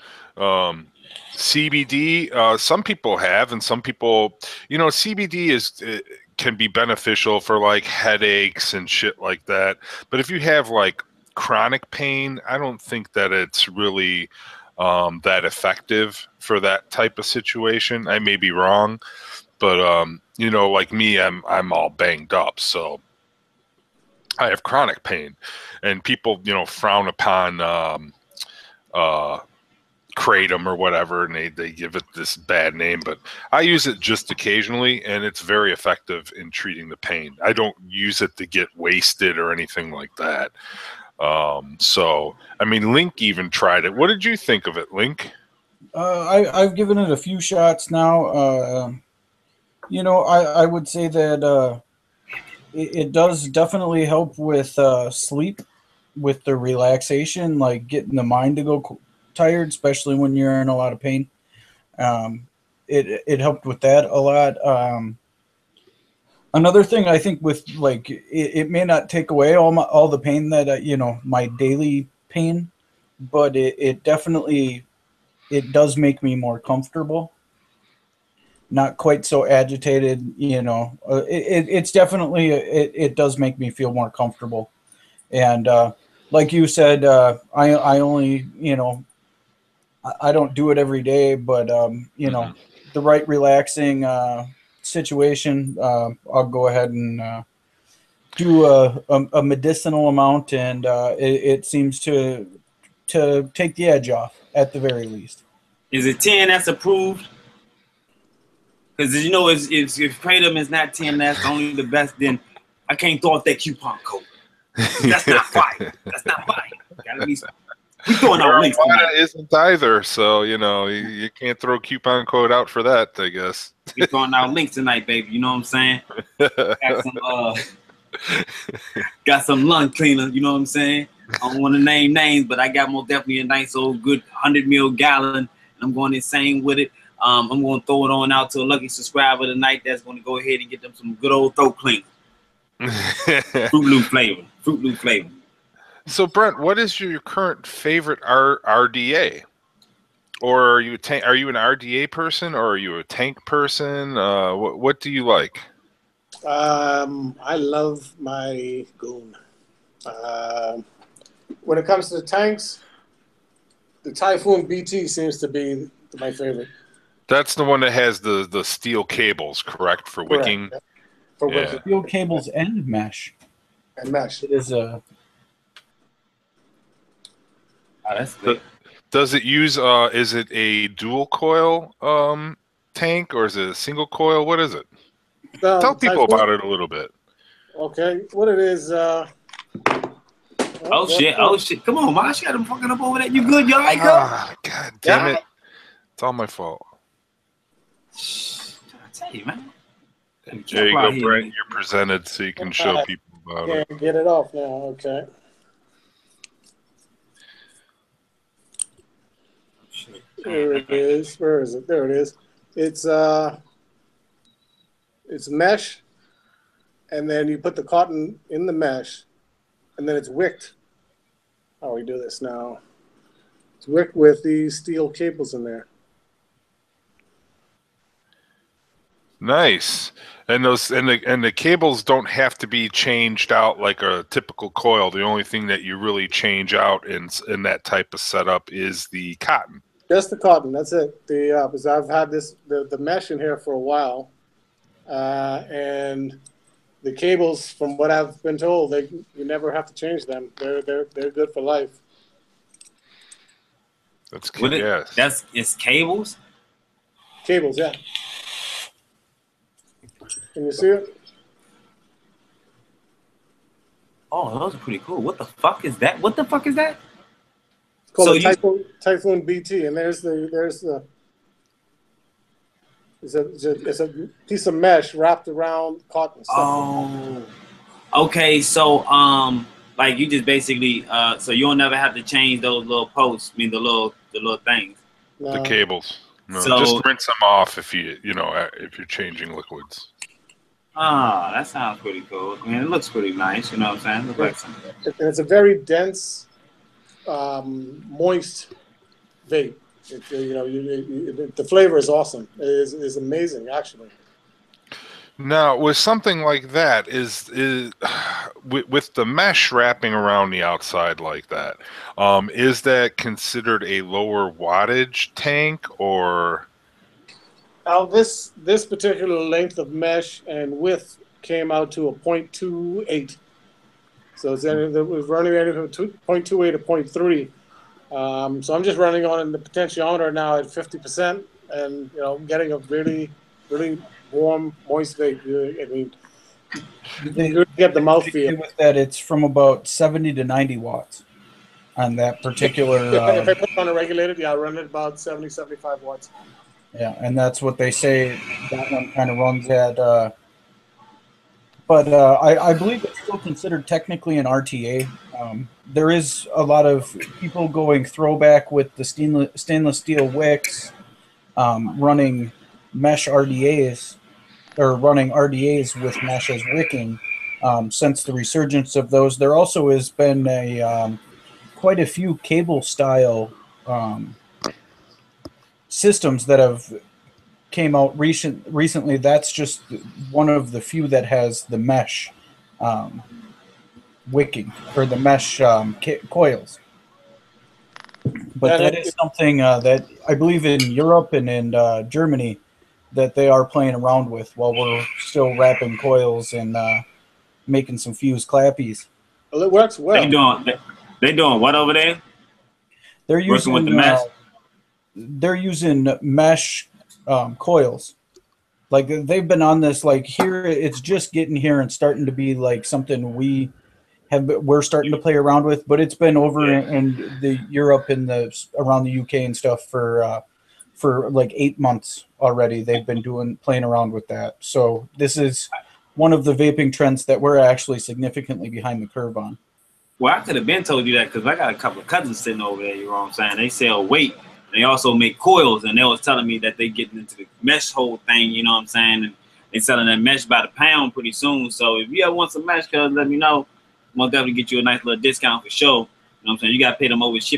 CBD, some people have, and some people, you know, CBD can be beneficial for like headaches and shit like that. But if you have like chronic pain, I don't think that it's really that effective for that type of situation. I may be wrong, but you know, like me, I'm all banged up, so I have chronic pain, and people, you know, frown upon kratom or whatever, and they give it this bad name, but I use it just occasionally, and it's very effective in treating the pain. I don't use it to get wasted or anything like that. So, I mean, Link even tried it. What did you think of it, Link? I've given it a few shots now. You know, I would say that it does definitely help with sleep, with the relaxation, like getting the mind to go tired, especially when you're in a lot of pain. It helped with that a lot. Another thing I think with like it may not take away all the pain that you know, my daily pain, but it definitely does make me more comfortable. Not quite so agitated, you know. It's definitely it does make me feel more comfortable, and like you said, I only, you know, I don't do it every day, but you know, the right relaxing situation, I'll go ahead and do a medicinal amount, and it seems to take the edge off at the very least. Is it TNS approved? Because you know, if kratom is not TNS, only the best, then I can't throw out that coupon code. That's not fire. That's not fire. Gotta be. We throwing out links tonight. Isn't either, so you know you can't throw coupon code out for that, I guess. We throwing out links tonight, baby. You know what I'm saying? Got some lung cleaner. You know what I'm saying? I don't want to name names, but I got most definitely a nice old good 100 ml gallon, and I'm going insane with it. I'm going to throw it on out to a lucky subscriber tonight that's going to go ahead and get them some good old throat cleaner. Fruit Loop flavor. Fruit Loop flavor. So, Brent, what is your current favorite RDA? Or are you an RDA person, or are you a tank person? What do you like? I love my goon. When it comes to the tanks, the Typhoon BT seems to be my favorite. That's the one that has the steel cables, correct, for wicking? Yeah. For wicking. Steel cables and mesh. And mesh. It is a... Oh, that's good. Does it use, is it a dual coil tank, or is it a single coil? What is it? Tell people about it a little bit. Okay, what it is... oh shit! Come on, Mosh, you got him fucking up over that. You good? You all right, girl? Ah, God damn it! It's all my fault. I tell you, man. There you go, Brent. You're presented, so you can show people about it. Can't get it off now. Okay. There it is. Where is it? There it is. It's mesh, and then you put the cotton in the mesh, and then it's wicked. How do we do this now? It's wicked with these steel cables in there. Nice. And the cables don't have to be changed out like a typical coil. The only thing that you really change out in that type of setup is the cotton. Just the cotton. That's it. Because I've had the mesh in here for a while, and the cables, from what I've been told, you never have to change them. They're good for life. That's good. Yes. It's cables. Cables, yeah. Can you see it? Oh, those are pretty cool. What the fuck is that? What the fuck is that? It's called a Typhoon BT, and there's the it's a piece of mesh wrapped around cotton stuff. Oh, okay. So like you just basically so you'll never have to change those little posts. I mean the little things. No. The cables. No, so, just rinse them off if if you're changing liquids. Ah, that sounds pretty cool. I mean, it looks pretty nice. You know what I'm saying? Looks like something. It's a very dense, moist vape. The flavor is awesome. It is amazing, actually. Now, with something like that, is with the mesh wrapping around the outside like that, is that considered a lower wattage tank, or? Now, this particular length of mesh and width came out to a 0.28. So it was running anywhere from 0.28 to 0.3. So I'm just running on the potentiometer now at 50%, and I'm getting a really, really warm, moist vape. I mean, you get the mouthfeel. With that, it's from about 70 to 90 watts on that particular. If I put it on a regulated, I'll run it about 70, 75 watts. Yeah, and that's what they say that one kind of runs at. But I believe it's still considered technically an RTA. There is a lot of people going throwback with the stainless steel wicks, running mesh RDAs, or running RDAs with mesh as wicking. Since the resurgence of those, there also has been quite a few cable style systems that have came out recently. That's just one of the few that has the mesh wicking, or the mesh coils. But that is something that I believe in Europe and in Germany that they are playing around with, while we're still wrapping coils and making some fused clappies. Well, it works well. They doing what over there? They're using working with the mesh. They're using mesh coils. Like, they've been on this, like, here it's just getting here and starting to be like something we're starting to play around with, but it's been over in the Europe and around the UK and stuff for like 8 months already. They've been playing around with that. So this is one of the vaping trends that we're actually significantly behind the curve on. Well, I could have been told you that, because I got a couple of cousins sitting over there, you know what I'm saying? They sell weight They also make coils, and they was telling me that they getting into the mesh whole thing, you know what I'm saying? And they selling that mesh by the pound pretty soon. So if you ever want some mesh, cuz let me know. I'm gonna definitely get you a nice little discount for sure. You know what I'm saying? You gotta pay them overseas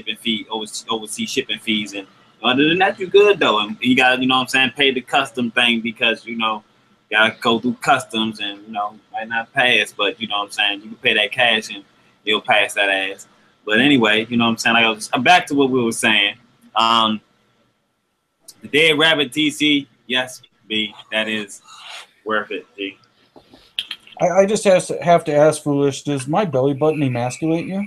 shipping fees. And other than that, you're good though. And you gotta, you know what I'm saying, pay the custom thing because, you know, you gotta go through customs and, you know, might not pass, but you know what I'm saying? You can pay that cash and it'll pass that ass. But anyway, you know what I'm saying? I'm back to what we were saying. The Dead Rabbit TC, yes, B, that is worth it, D. I just have to ask, Foolish, does my belly button emasculate you?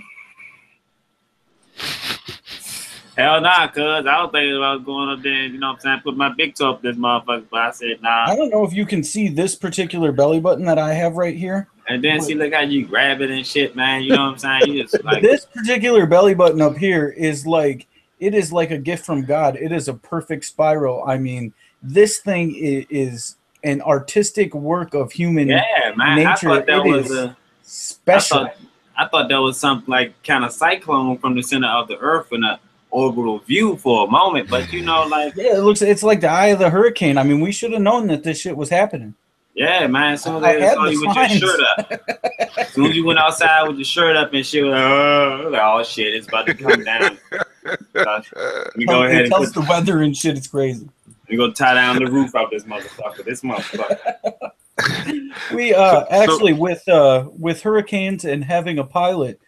Hell nah, cuz I was thinking about going up there and, you know what I'm saying, put my big toe up this motherfucker, but I said nah. I don't know if you can see this particular belly button that I have right here. And then see, look how you grab it and shit, man. You know what I'm saying? You just like this particular belly button up here is like, it is like a gift from God. It is a perfect spiral. I mean, this thing is an artistic work of human nature. I thought that was special. I thought that was something like kind of cyclone from the center of the earth in a orbital view for a moment, but you know, like it's like the eye of the hurricane. I mean, we should have known that this shit was happening. Yeah, man. As soon as I saw you with your shirt up, as soon as you went outside with your shirt up and shit, oh shit, it's about to come down. Let me go ahead and tells the weather and shit. It's crazy. We gonna tie down the roof of this motherfucker. We actually with hurricanes and having a pilot.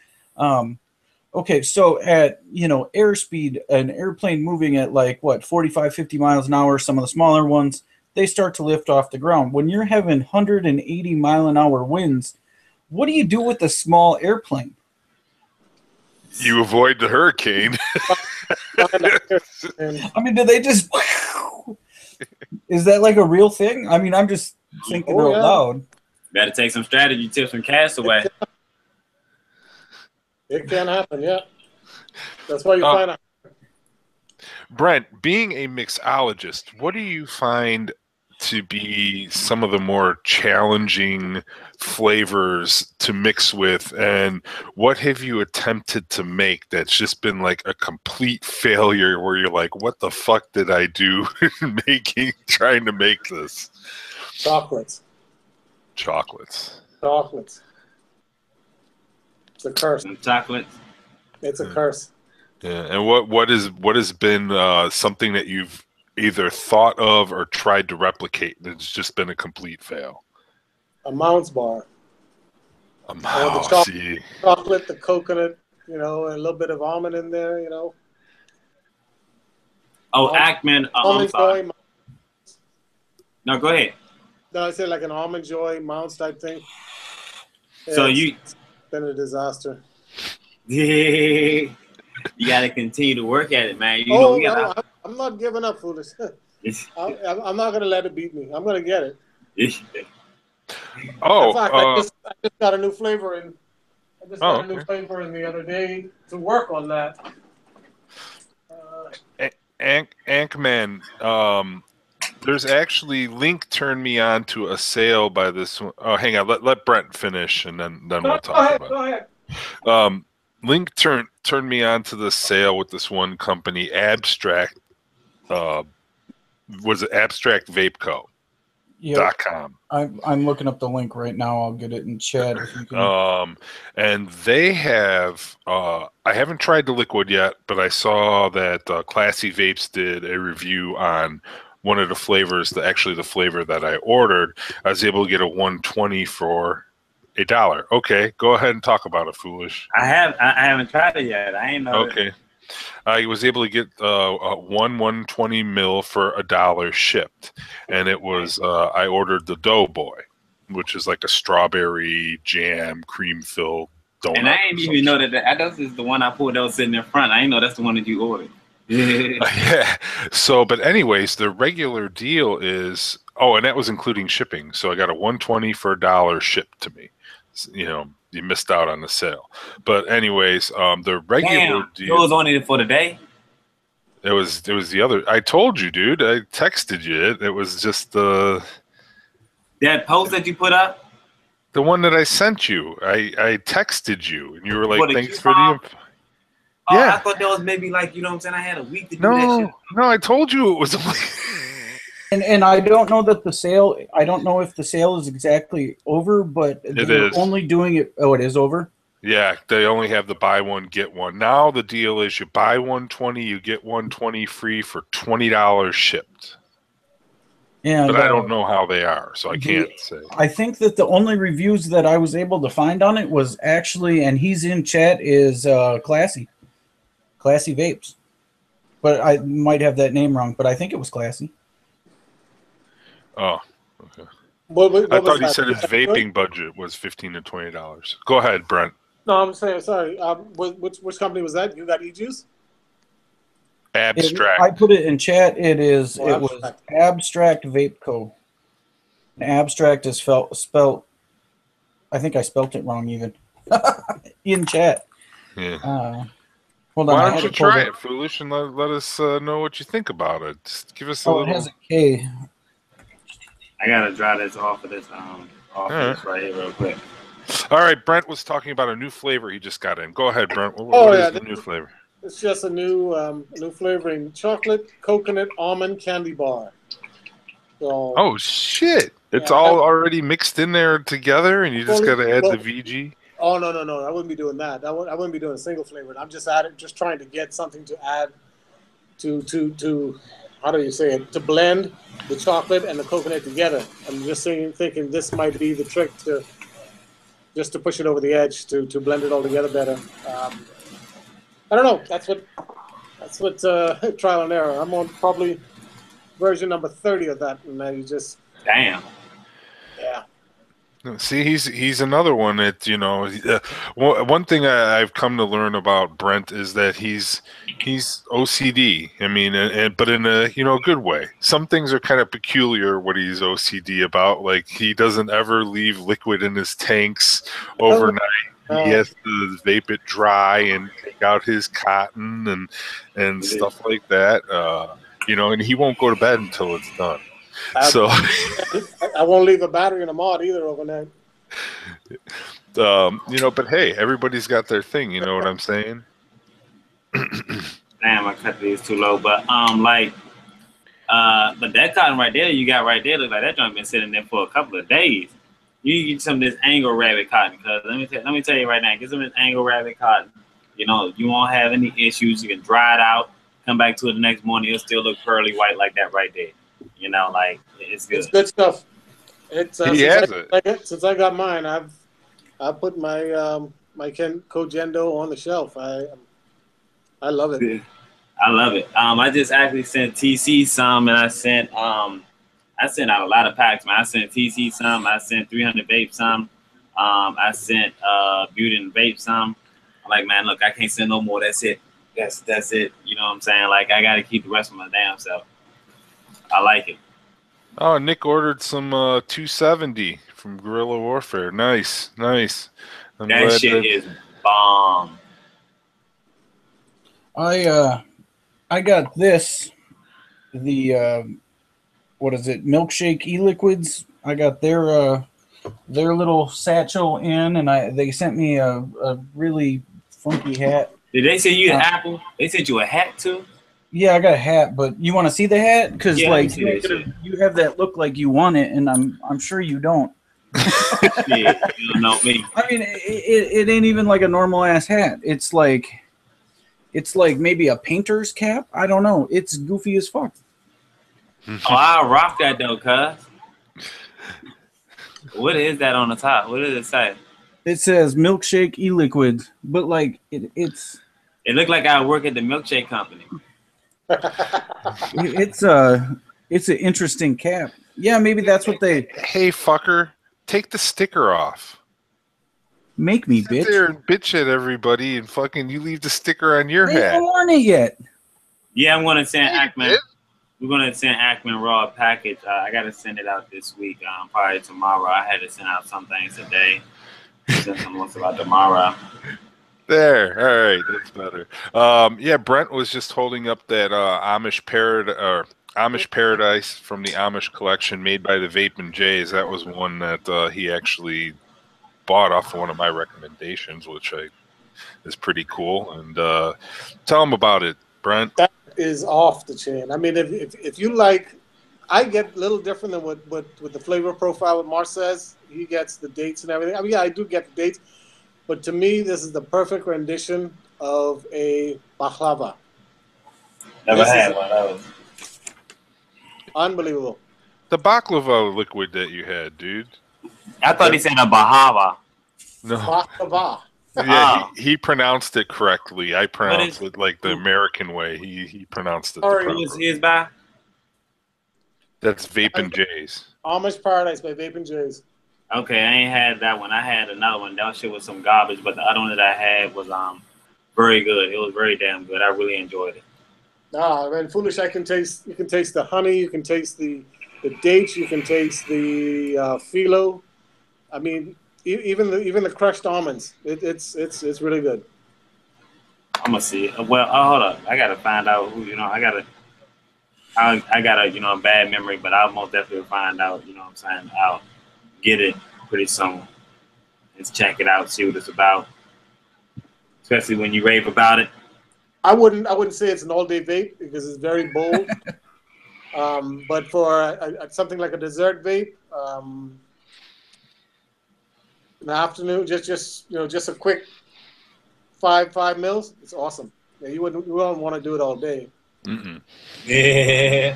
Okay, so at, you know, airspeed, an airplane moving at like, what, 45, 50 miles an hour, some of the smaller ones, they start to lift off the ground. When you're having 180 mile an hour winds, what do you do with a small airplane? You avoid the hurricane. I mean, do they just... Is that like a real thing? I mean, I'm just thinking out loud. Better take some strategy tips from Castaway. It can happen, yeah. That's why you find out. Brent, being a mixologist, what do you find to be some of the more challenging flavors to mix with, and what have you attempted to make that's just been like a complete failure where you're like, what the fuck did I do trying to make this? Chocolates. It's a curse. Chocolate. It's a curse. Yeah, and what has been something that you've either thought of or tried to replicate that's just been a complete fail? A Mounds bar. The chocolate, the coconut, you know, and a little bit of almond in there, you know. Oh, Ackman. Almond Joy. No, go ahead. No, I said like an Almond Joy Mounds type thing. So it's been a disaster. Yeah. You got to continue to work at it, man. I'm not giving up, Foolish. I'm not going to let it beat me. I'm going to get it. In fact, I just got a new flavor in. I just got a new flavor in the other day to work on that. Ankman, there's actually Link turned me on to a sale by this one. Oh, hang on, let Brent finish and then we'll talk about it. Go ahead. Link turned me on to the sale with this one company, Abstract. Was it Abstract Vape Co? Yeah. .com. I'm looking up the link right now. I'll get it in chat if you can. And they have I haven't tried the liquid yet, but I saw that Classy Vapes did a review on one of the flavors, the flavor that I ordered. I was able to get a 120 for $1. Okay, go ahead and talk about it, Foolish. I haven't tried it yet. I ain't know. Okay. I was able to get 120 mil for $1 shipped, and it was I ordered the Doughboy, which is like a strawberry jam cream filled donut. And I didn't even know that that is the one I pulled that was sitting in front. I didn't know that's the one that you ordered. Yeah. So, but anyways, the regular deal is and that was including shipping. So I got a 120 for $1 shipped to me. You know, you missed out on the sale. But anyways, the regular deal. It was only for the day. It was the other. I told you, dude. I texted you. It was just the that post that you put up. The one that I sent you. I texted you, and you were like, "Thanks for the." Oh, Yeah. I thought that was maybe like, you know what I'm saying? I had a week to do that shit. No, I told you it was only. And I don't know that the sale. I don't know if the sale is exactly over, but they're is. only doing it. Oh, it is over. Yeah, they only have the buy one get one. Now the deal is you buy 120, you get 120 free for $20 shipped. And But I don't know how they are, so I can't say. I think that the only reviews that I was able to find on it was actually, and he's in chat, is Classy Vapes. But I might have that name wrong, but I think it was Classy. Oh, okay. What I was thought he that? said his vaping budget was $15 to $20. Go ahead, Brent. No, I'm saying sorry. Which company was that? You got e-juice? Abstract. I put it in chat. It was Abstract. Abstract Vape Co. And Abstract is spelled. I think I spelt it wrong even in chat. Yeah. Hold on. Why don't you try it, Foolish, and let us know what you think about it. Just give us a little. It has a K. I gotta dry this off of this this right here real quick. All right, Brent was talking about a new flavor he just got in. Go ahead, Brent. What is the new flavor? It's just a new flavoring: chocolate, coconut, almond candy bar. So, oh shit! It's all already mixed in there together, and you just got to add the VG. Oh no! I wouldn't be doing that. I wouldn't be doing a single flavor. I'm just trying to get something to add to how do you say it? To blend the chocolate and the coconut together. I'm just thinking this might be the trick to push it over the edge to blend it all together better. I don't know. That's what trial and error. I'm on probably version number 30 of that, and you just damn. Yeah. See, he's another one that, you know, one thing I've come to learn about Brent is that he's OCD. I mean, but in a, you know, good way. Some things are kind of peculiar what he's OCD about. Like he doesn't ever leave liquid in his tanks overnight. He has to vape it dry and take out his cotton and stuff like that. You know, and he won't go to bed until it's done. So I won't leave a battery in a mod either overnight. You know, but hey, everybody's got their thing. You know what I'm saying? Damn, I cut these too low. But but that cotton right there, you got right there, look like that joint been sitting there for a couple of days. You get some of this Angle Rabbit cotton, because let me tell you right now, get some of this Angle Rabbit cotton. You know, you won't have any issues. You can dry it out, come back to it the next morning, it'll still look pearly white like that right there. You know, like it's good. It's good stuff. It's since I got mine, I've put my my Kojendo on the shelf. I love it. Yeah. I love it. I just actually sent TC some, and I sent out a lot of packs, man. I sent TC some, I sent 300 Vape some, I sent Beauty and Vape some. I'm like, man, look, I can't send no more. That's it. That's it. You know what I'm saying? Like, I gotta keep the rest of my damn self. I like it. Oh, Nick ordered some 270 from Guerrilla Warfare. Nice. That shit is bomb. I got this. The what is it? Milkshake e-liquids. I got their little satchel in, and they sent me a really funky hat. Did they send you an apple? They sent you a hat too? Yeah, I got a hat, but you want to see the hat? Because like you have that look like you want it, and I'm sure you don't. Yeah, you don't know me. I mean, it ain't even like a normal ass hat. It's like maybe a painter's cap. I don't know. It's goofy as fuck. Oh, I rock that though, cuz. What is that on the top? What does it say? It says Milkshake e-liquids, but like it's. It looked like I work at the milkshake company. It's an interesting cap. Yeah, maybe that's what they. Hey, fucker, take the sticker off. Make me, Sit bitch. there and bitch at everybody, and fucking you leave the sticker on your I hat. haven't worn it yet. Yeah, I'm gonna send Ackman. We're gonna send Ackman Raw a package. I gotta send it out this week. Probably tomorrow. I had to send out some things today. Send some more about tomorrow. There, all right, that's better. Yeah, Brent was just holding up that Amish Paradise from the Amish collection made by the Vape and Jays. That was one that he actually bought off one of my recommendations, which I is pretty cool. And tell them about it, Brent. That is off the chain. I mean, if you like, I get a little different than what with the flavor profile with Mars says. He gets the dates and everything. I mean, yeah, I do get the dates, but to me, this is the perfect rendition of a baklava. Never had one of those. Unbelievable. The baklava liquid that you had, dude. I thought he said a bahava. No. Baklava. Yeah, he pronounced it correctly. I pronounced it like the American way. He pronounced it. Sorry, Who was his by? That's Vapin' J's. Amish Paradise by Vapin' J's. Okay, I ain't had that one. I had another one. That shit was some garbage, but the other one that I had was very good. It was very damn good. I really enjoyed it. Ah, man, foolish! You can taste the honey. You can taste the dates. You can taste the phyllo. I mean, even the crushed almonds. It's really good. I'm gonna see it. Well, hold up. I gotta find out who. I got a bad memory, but I'll most definitely find out. You know what I'm saying? I'll get it pretty soon. Let's check it out. See what it's about. Especially when you rave about it. I wouldn't say it's an all-day vape because it's very bold. But for something like a dessert vape, in the afternoon, just a quick five mils, it's awesome. Yeah, you wouldn't want to do it all day. Mm-mm. Yeah.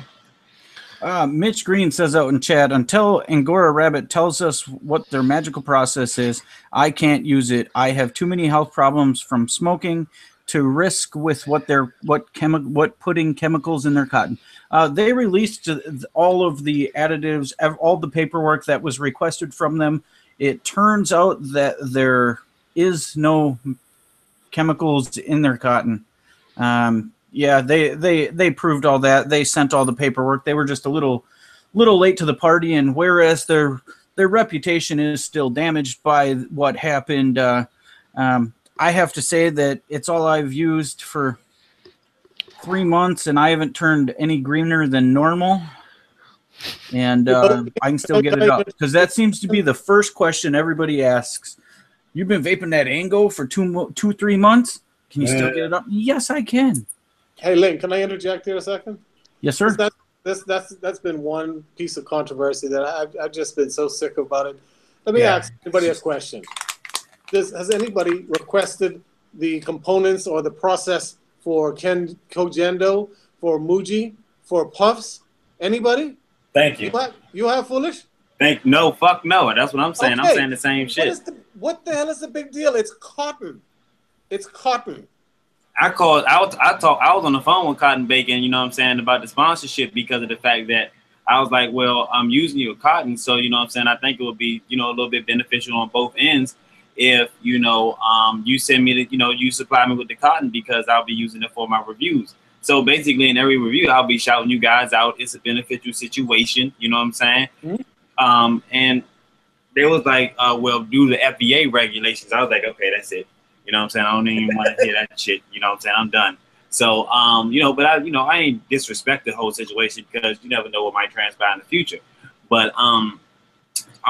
Mitch Green says out in chat, until Angora Rabbit tells us what their magical process is, I can't use it. I have too many health problems from smoking to risk with what putting chemicals in their cotton. They released all of the additives, all the paperwork that was requested from them. It turns out that there is no chemicals in their cotton. Yeah, they proved all that. They sent all the paperwork. They were just a little late to the party, and whereas their reputation is still damaged by what happened, I have to say that it's all I've used for 3 months, and I haven't turned any greener than normal. And I can still get it up because that seems to be the first question everybody asks. You've been vaping that Ango for 3 months? Can you still get it up? Yes, I can. Hey, Link, can I interject here a second? Yes, sir. That's been one piece of controversy that I've just been so sick about it. Let me ask anybody a question. Has anybody requested the components or the process for Kojendo, for Muji, for Puffs? Anybody? Thank you. You have Foolish? No, fuck no. That's what I'm saying. Okay. I'm saying the same shit. What the hell is the big deal? It's cotton. It's cotton. I was on the phone with Cotton Bacon, you know what I'm saying, about the sponsorship because of the fact that I was like, well, I'm using your cotton, so you know what I'm saying, I think it would be, a little bit beneficial on both ends if, you send me you supply me with the cotton because I'll be using it for my reviews. So basically in every review, I'll be shouting you guys out. It's a beneficial situation, you know what I'm saying? Mm-hmm. And they was like, well, due to the FDA regulations, I was like, okay, that's it. You know what I'm saying? I don't even want to hear that shit. You know what I'm saying? I'm done. So, but I ain't disrespect the whole situation because you never know what might transpire in the future. But I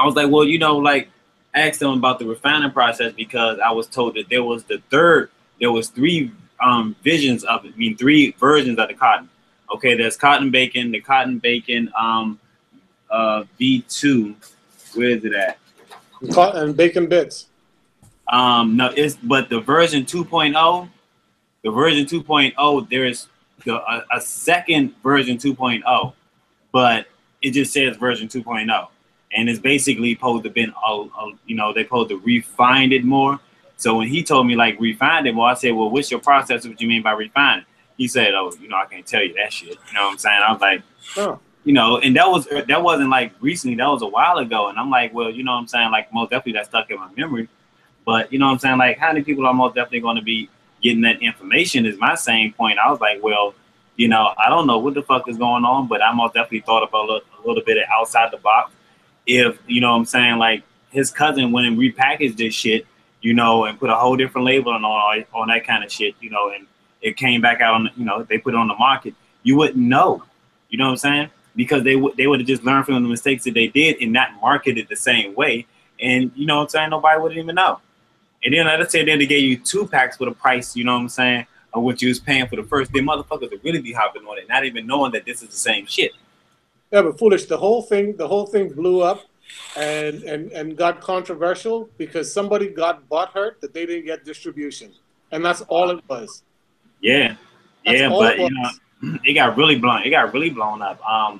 was like, well, I asked them about the refining process because I was told that there was three visions of it. I mean, 3 versions of the cotton. Okay, there's Cotton Bacon, the Cotton Bacon V2. Where is it at? Cotton Bacon Bits. No, but the version 2.0, there's a second version 2.0, but it just says version 2.0, and it's basically supposed to been they supposed to refine it more. So when he told me like refine it more, I said, well, what's your process? What you mean by refining? He said, oh, I can't tell you that shit. You know what I'm saying? I was like, oh. And that wasn't like recently. That was a while ago, and I'm like, well, you know what I'm saying? Like most definitely that stuck in my memory. But you know what I'm saying? Like, how many people are most definitely going to be getting that information is my same point. I was like, well, I don't know what the fuck is going on, but I most definitely thought about a little bit of outside the box. If, you know what I'm saying, like his cousin went and repackaged this shit, and put a whole different label on that kind of shit, and it came back out on, they put it on the market, you wouldn't know. You know what I'm saying? Because they would have just learned from the mistakes that they did and not market it the same way. And, you know what I'm saying? Nobody would even know. And then let's say then they gave you 2 packs for the price, you know what I'm saying, of what you was paying for the first. Then motherfuckers would really be hopping on it, not even knowing that this is the same shit. Yeah, but foolish. The whole thing blew up and got controversial because somebody got butthurt that they didn't get distribution, and that's all it was. Yeah, but you know, it got really blown. It got really blown up. I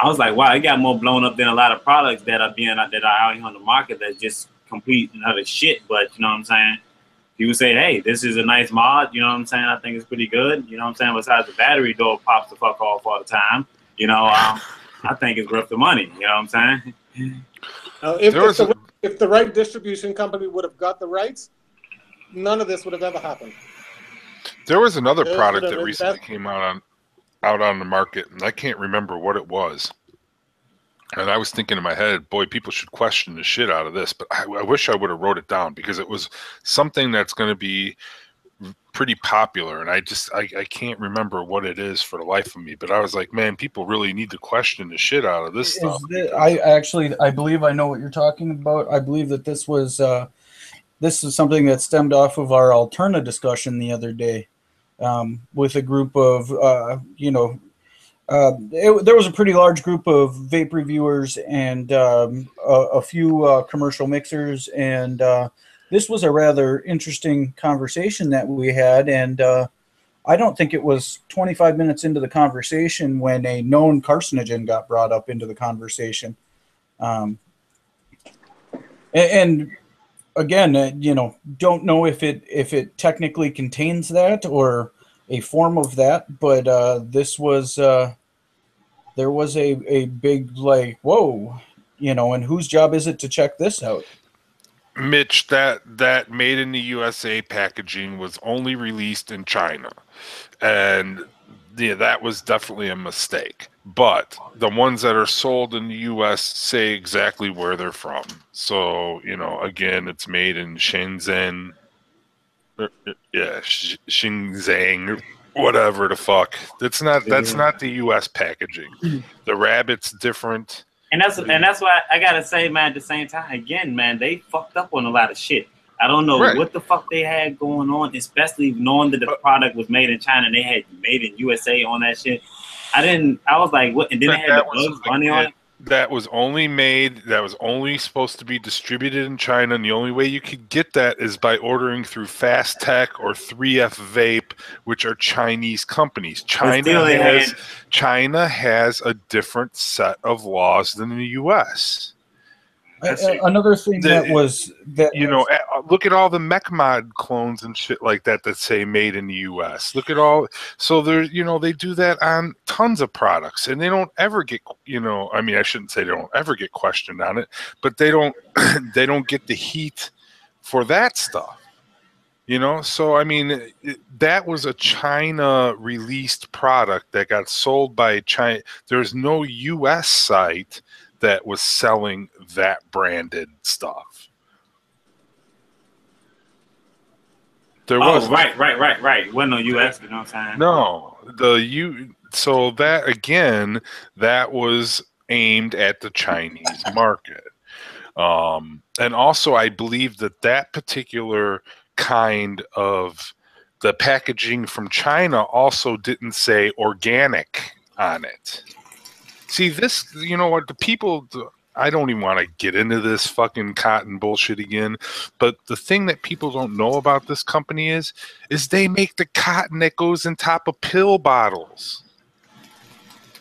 was like, wow, it got more blown up than a lot of products that are out here on the market that's just complete and utter shit. But you know what I'm saying? People say, hey, this is a nice mod. You know what I'm saying? I think it's pretty good. You know what I'm saying? Besides the battery door pops the fuck off all the time. You know, I think it's worth the money. You know what I'm saying? If the right distribution company would have got the rights, none of this would have ever happened. There was another product that recently came out on the market, and I can't remember what it was. And I was thinking in my head, boy, people should question the shit out of this. But I wish I would have wrote it down because it was something that's going to be pretty popular, and I can't remember what it is for the life of me. But I was like, man, people really need to question the shit out of this stuff. I believe I know what you're talking about. I believe that this is something that stemmed off of our Alterna discussion the other day, with a group of there was a pretty large group of vape reviewers and a few commercial mixers, and this was a rather interesting conversation that we had, and I don't think it was 25 minutes into the conversation when a known carcinogen got brought up into the conversation. And again, don't know if it technically contains that or a form of that, but this was there was a big like, whoa, and whose job is it to check this out? Mitch, that made in the USA packaging was only released in China, and yeah, that was definitely a mistake. But the ones that are sold in the US say exactly where they're from. So, again, it's made in Shenzhen, Xinjiang, whatever the fuck. That's not the US packaging. The rabbit's different. And that's why I gotta say, man, at the same time, again, man, they fucked up on a lot of shit. I don't know what the fuck they had going on, especially knowing that the product was made in China and they had made in USA on that shit. I was like, what? And then they had the Bugs Bunny on it. That was only supposed to be distributed in China, and the only way you could get that is by ordering through Fast Tech or 3F Vape, which are Chinese companies. China has a different set of laws than the U.S. Another thing look at all the MechMod clones and shit like that say made in the U.S. Look at all, so there's, they do that on tons of products, and they don't ever get, I shouldn't say they don't ever get questioned on it, but they don't get the heat for that stuff, So that was a China released product that got sold by China. There's no U.S. site that was selling that branded stuff. There was right. Wasn't no US, you know what I'm saying? No, so that again, that was aimed at the Chinese market, and also I believe that particular kind of the packaging from China also didn't say organic on it. See, this, what the people, I don't even want to get into this fucking cotton bullshit again, but the thing that people don't know about this company is they make the cotton that goes in top of pill bottles.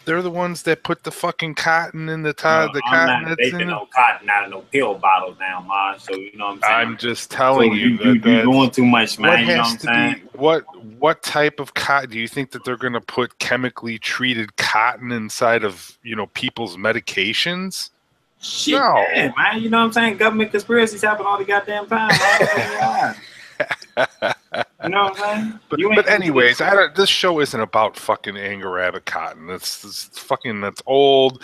They're the ones that put the fucking cotton in the top. I'm not making no cotton out of no pill bottles now, man. So you know what I'm saying. I'm just telling you that you're doing too much, man. You know what I'm saying? What type of cotton do you think that they're going to put chemically treated cotton inside of people's medications? Shit, no. Man. You know what I'm saying? Government conspiracies happen all the goddamn time. You know what I'm saying? But anyways, this show isn't about fucking Angora rabbit cotton. That's old.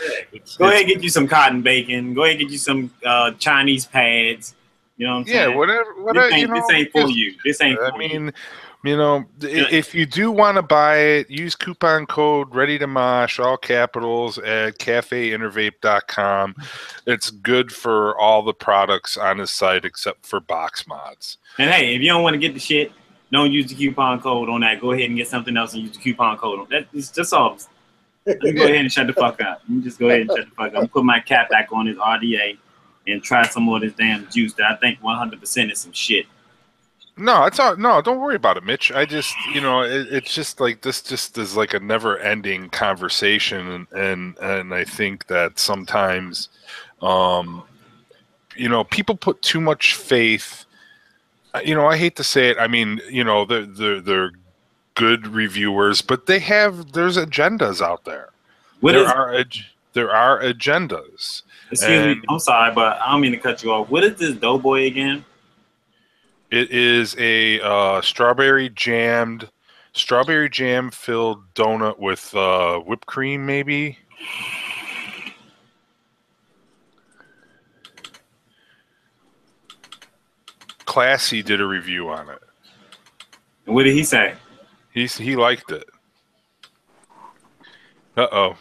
Go ahead and get you some cotton bacon. Go ahead and get you some Chinese pads. You know what I'm saying? Yeah, whatever. This ain't for you. This ain't for you. You know, if you do want to buy it, use coupon code ReadyToMosh, all capitals, at cafeintervape.com. It's good for all the products on his site except for box mods. And hey, if you don't want to get the shit, don't use the coupon code on that. Go ahead and get something else and use the coupon code on that. It's just all. Let me go ahead and shut the fuck up. Let me just go ahead and shut the fuck up. I'm put my cap back on this RDA and try some more of this damn juice that I think 100% is some shit. No, it's not. No, don't worry about it, Mitch. I just, you know, it's just like this. Just is like a never-ending conversation, and I think that sometimes, you know, people put too much faith. You know, I hate to say it. I mean, you know, they're good reviewers, but there's agendas out there. There are agendas. Excuse me. I'm sorry, but I don't mean to cut you off. What is this Doughboy again? It is a strawberry jam filled donut with whipped cream, maybe. Classy did a review on it. And what did he say? He liked it. Uh-oh.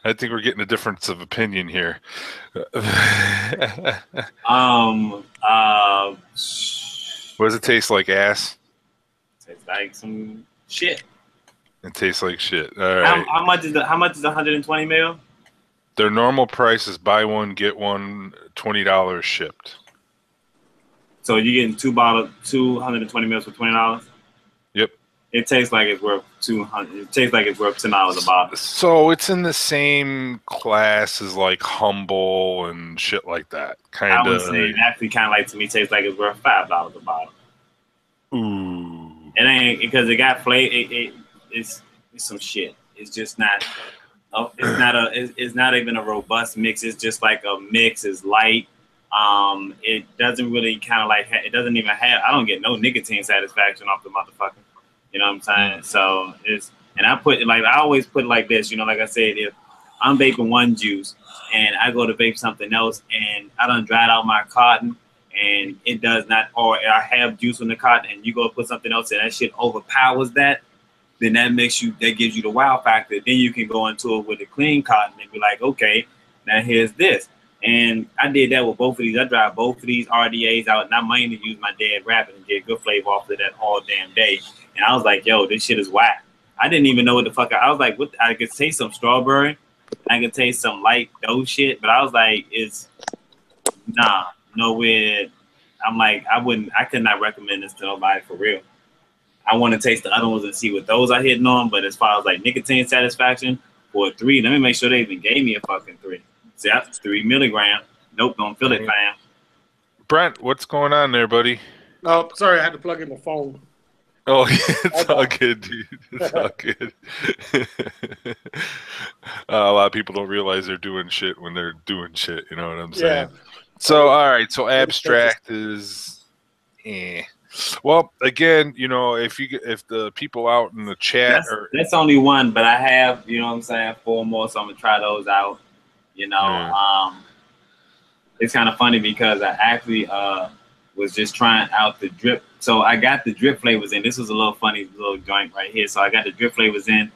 I think we're getting a difference of opinion here. What does it taste like, ass? Tastes like some shit. It tastes like shit. All right. How much is the 120 mil? Their normal price is buy one get one, $20 shipped. So you're getting 220 mils for $20? Yep. It tastes like it's worth 200. It tastes like it's worth $10 a bottle. So it's in the same class as like Humble and shit like that. I would say it actually kind of like, to me, tastes like it's worth $5 a bottle. Ooh. It ain't because it got flavor. It's some shit. It's just not. It's not even a robust mix. It's just like a mix. It's light. It doesn't really kind of like. It doesn't even have. I don't get no nicotine satisfaction off the motherfucker. You know what I'm saying? So it's, and I put it like, I always put it like this, you know, like I said, if I'm vaping one juice and I go to vape something else and I done dried out my cotton and it does not, or I have juice on the cotton and you go put something else and that shit overpowers that, then that gives you the wow factor. Then you can go into it with a clean cotton and be like, okay, now here's this. And I did that with both of these. I dried both of these RDAs out, and I mainly use my dead rabbit and get good flavor off of that all damn day. And I was like, yo, this shit is whack. I didn't even know what the fuck. I was like, what? I could taste some strawberry. I could taste some light dough shit. But I was like, nowhere. I'm like, I could not recommend this to nobody for real. I want to taste the other ones and see what those are hitting on. But as far as like nicotine satisfaction for a 3, let me make sure they even gave me a fucking 3. See, that's 3 milligram. Nope, don't feel it, fam. Brent, what's going on there, buddy? Oh, sorry, I had to plug in my phone. Oh, it's all good, dude. It's all good. A lot of people don't realize they're doing shit when they're doing shit. You know what I'm saying? Yeah. So, all right. So, abstract is, Well, again, you know, if the people out in the chat that's only one, but I have, you know what I'm saying, 4 more, so I'm gonna try those out. You know, it's kind of funny because I actually was just trying out the drip. So I got the drip flavors in. This was a little funny little joint right here. So I got the drip flavors in,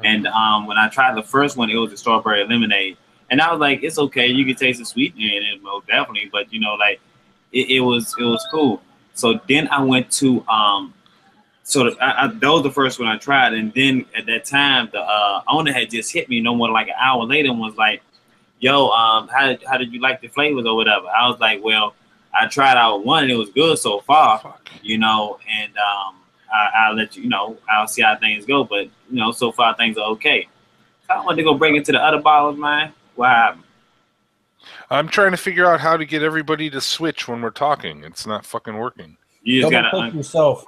and when I tried the first one, it was a strawberry lemonade, and I was like, it's okay, you can taste the sweetener in it, most definitely, but you know, like it was cool. So then I went to those the first one I tried, and then at that time the owner had just hit me no more than like an hour later and was like, yo, how did you like the flavors or whatever? I was like, well, I tried out one and it was good so far, you know, and I'll let you know, I'll see how things go, but you know, so far things are okay. So I wanted to go bring it to the other bottles, man. What happened? I'm trying to figure out how to get everybody to switch when we're talking. It's not fucking working. You just double click yourself.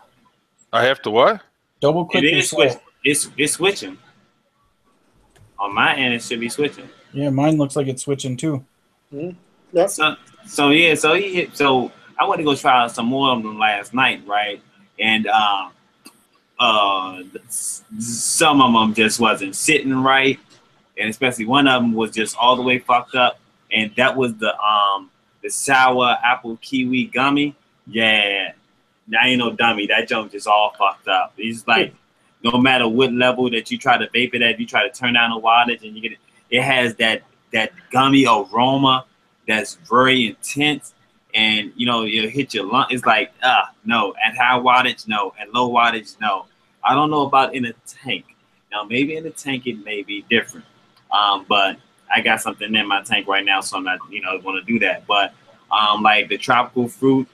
I have to what? Double click yourself. It's switching. On my end, it should be switching. Yeah, mine looks like it's switching too. Mm-hmm. Yep. So I went to go try out some more of them last night, right? And some of them just wasn't sitting right, and especially one of them was just all the way fucked up, and that was the sour apple kiwi gummy. Yeah, I ain't no dummy. That junk just all fucked up. It's like no matter what level that you try to vape it at, you try to turn down the wattage and you get it. It has that gummy aroma that's very intense, and you know it'll hit your lung. It's like no. At high wattage, no. At low wattage, no. I don't know about in a tank. Now maybe in a tank it may be different, but I got something in my tank right now, so I'm not going to do that. But like the tropical fruit,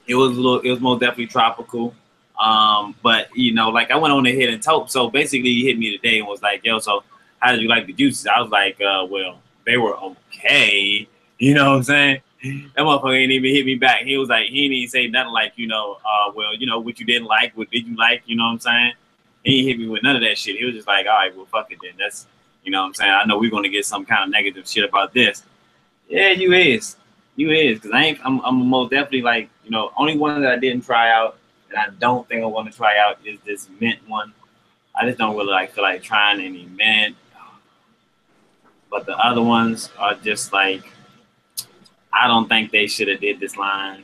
it was most definitely tropical. But like I went on ahead and told. So basically, he hit me today and was like, "Yo, so how did you like the juices?" I was like, "Well, they were okay." You know what I'm saying? That motherfucker ain't even hit me back. He was like, he didn't even say nothing like, well, what you didn't like, what did you like? You know what I'm saying? He ain't hit me with none of that shit. He was just like, all right, well, fuck it then. That's, you know what I'm saying? I know we're gonna get some kind of negative shit about this. Yeah, you is, because I'm most definitely like, only one that I didn't try out, and I don't think I want to try out is this mint one. I just don't really feel like trying any mint. But the other ones are just like, I don't think they should have did this line.